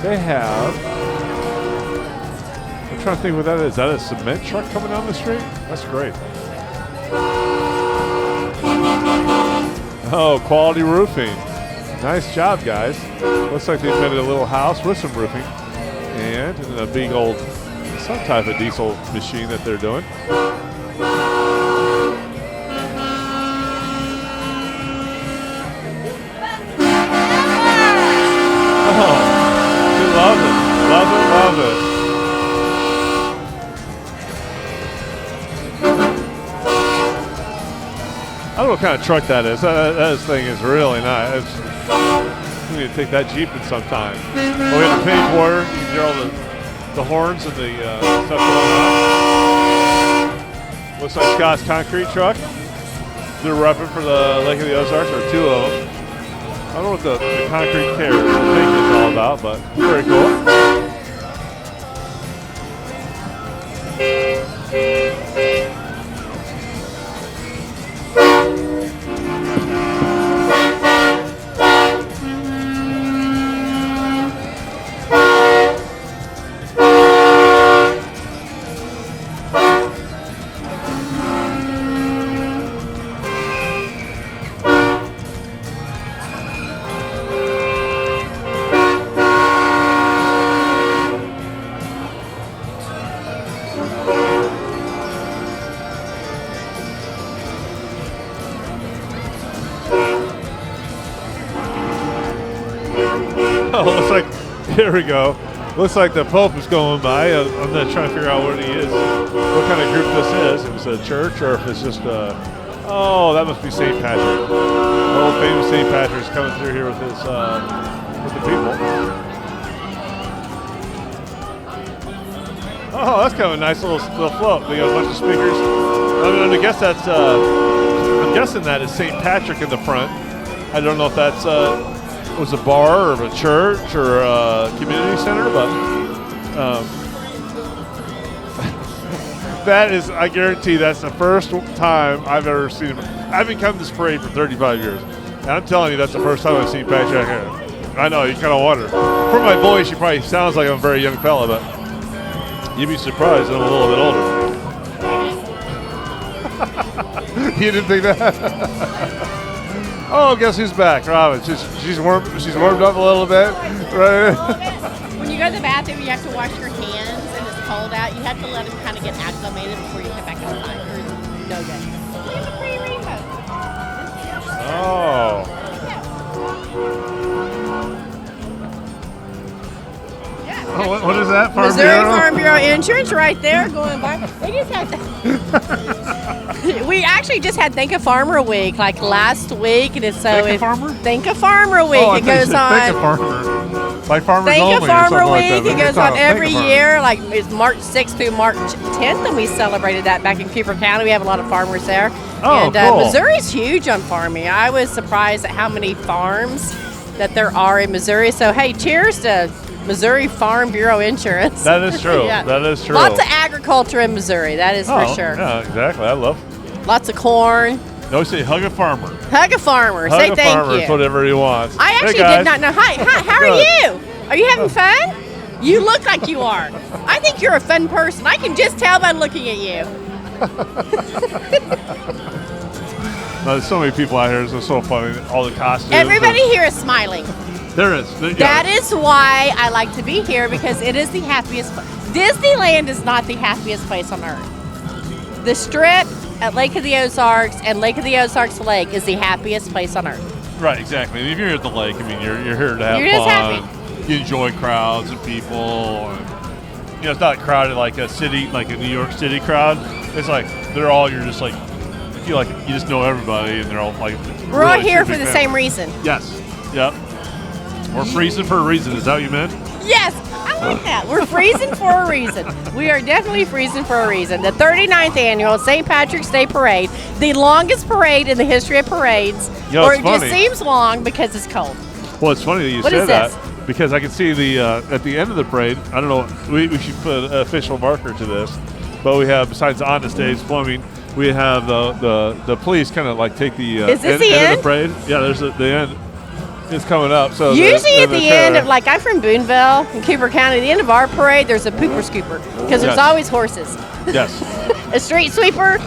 They have, I'm trying to think what that is. Is that a cement truck coming down the street? That's great. Oh, Quality Roofing. Nice job, guys. Looks like they've made a little house with some roofing and a big old, some type of diesel machine that they're doing. Oh, we love it. Love it, love it. I don't know what kind of truck that is. That thing is really nice. We need to take that Jeep in sometime. Well, we have the page water. You can hear all the horns and the stuff going on. Looks like Scott's concrete truck. They're repping for the Lake of the Ozarks, or 2 of them. I don't know what the concrete thing is all about, but very cool. Oh, looks like, here we go. Looks like the Pope is going by. I'm not trying to figure out what he is, what kind of group this is. If it's a church or if it's just oh, that must be St. Patrick. The old famous St. Patrick's coming through here with his, with the people. Oh, that's kind of a nice little float. We got a bunch of speakers. I guess that's, I'm guessing that is St. Patrick in the front. I don't know if that's, was a bar or a church or a community center, but that is, I guarantee that's the first time I've ever seen him. I've been coming to this parade for 35 years, and I'm telling you that's the first time I've seen Patrick here. I know, you kind of wonder. From my voice, he probably sounds like I'm a very young fella, but you'd be surprised that I'm a little bit older. You didn't think that? Oh, guess who's back? Robin. She's warmed up a little bit, right? When you go to the bathroom, you have to wash your hands, and it's cold out. You have to let them kind of get acclimated before you come back outside. Or no good. Look at the pretty rainbow. Oh. Yeah. Oh, what is that? Farm Missouri Bureau? Farm Bureau Insurance right there going by. They just have to. We actually just had Think a Farmer Week like last week, and it's so Think a Farmer? Think a Farmer Week. Oh, I it thought you goes said on. Think a Farmer. Like Farmers Think Only a or Farmer something like Week. that. It goes on Think a every Farmer. year. Like it's March 6th through March 10th, and we celebrated that back in Cooper County. We have a lot of farmers there. Oh, and cool. Missouri's huge on farming. I was surprised at how many farms that there are in Missouri. So hey, cheers to Missouri Farm Bureau Insurance. That is true. Yeah. That is true. Lots of agriculture in Missouri. That is for sure. Yeah, exactly. I love. Lots of corn. No, say hug a farmer. Hug a farmer. Hug Say a thank farmer you. is whatever he wants. I actually Hey, guys. did not know. Hi, how are Good. you? Are you having fun? You look like you are. I think you're a fun person. I can just tell by looking at you. No, there's so many people out here. It's so funny. All the costumes. Everybody here is smiling. There is. Yeah. That is why I like to be here, because it is the happiest place. Disneyland is not the happiest place on earth. The Strip at Lake of the Ozarks and Lake of the Ozarks Lake is the happiest place on earth. Right, exactly. And if you're at the lake, I mean, you're here to have You're just fun. happy. You enjoy crowds and people. And, you know, it's not crowded like a city, like a New York City crowd. It's like they're all. You're just like, you feel like you just know everybody, and they're all like. We're all really here super for the family. same reason. Yes. Yep. We're freezing for a reason. Is that what you meant? Yes, I like that. We're freezing for a reason. We are definitely freezing for a reason. The 39th annual St. Patrick's Day Parade, the longest parade in the history of parades. You know, or it's it just funny. seems long because it's cold. Well, it's funny that you What said is that this? because I can see the at the end of the parade. I don't know. We should put an official marker to this, but we have, besides on the stage plumbing, we have the police kind of like take the Is this end, the end of end? the parade. Yeah, there's the end. It's coming up. So Usually at the end trailer- of, like, I'm from Boonville in Cooper County, the end of our parade, there's a pooper scooper because there's Yes. always horses. Yes. A street sweeper,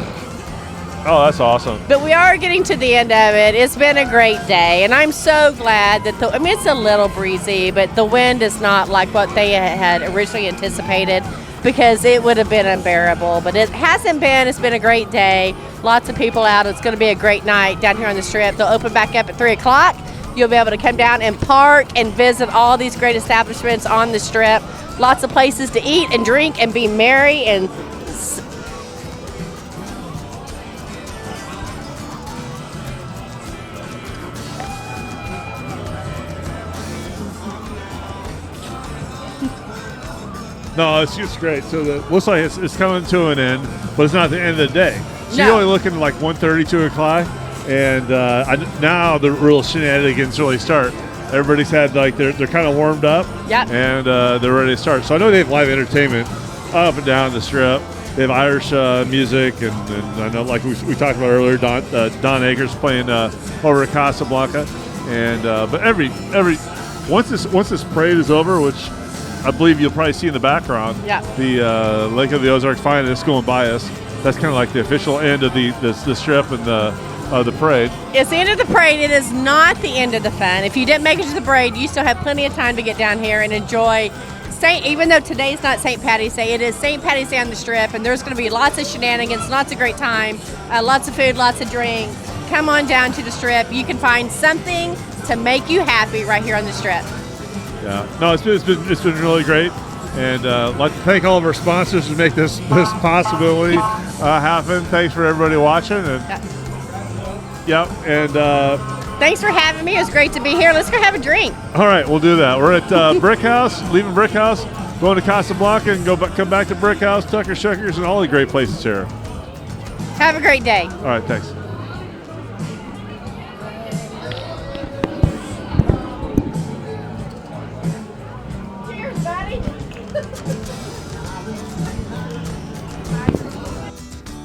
Oh, that's awesome. but we are getting to the end of it. It's been a great day, and I'm so glad that I mean, it's a little breezy, but the wind is not like what they had originally anticipated, because it would have been unbearable. But it hasn't been. It's been a great day. Lots of people out. It's going to be a great night down here on the Strip. They'll open back up at 3 o'clock. You'll be able to come down and park and visit all these great establishments on the Strip. Lots of places to eat and drink and be merry and No, it's just great. So looks like it's coming to an end, but it's not the end of the day. So No. you're only looking like 1:30, 2 o'clock, and now the real shenanigans really start. Everybody's had like they're kind of warmed up, Yep. and they're ready to start. So I know they have live entertainment up and down the Strip. They have Irish music, and I know, like we talked about earlier, Don Akers playing over at Casablanca, and but every once this parade is over, which I believe you'll probably see in the background, Yeah. the Lake of the Ozarks Finest going by us. That's kind of like the official end of the Strip and the parade. it's the end of the parade. It is not the end of the fun. If you didn't make it to the parade, you still have plenty of time to get down here and enjoy. Even though today's not St. Paddy's Day, it is St. Paddy's Day on the Strip, and there's going to be lots of shenanigans, lots of great time, lots of food, lots of drink. Come on down to the Strip. You can find something to make you happy right here on the Strip. Yeah, no, it's been really great, and I'd like to thank all of our sponsors to make this possibility happen. Thanks for everybody watching, and Thanks for having me. It was great to be here. Let's go have a drink. all right, we'll do that. We're at Brick House, leaving Brick House, going to Casablanca, and come back to Brick House, Tucker Shuckers, and all the great places here. Have a great day. All right, thanks. Cheers, buddy.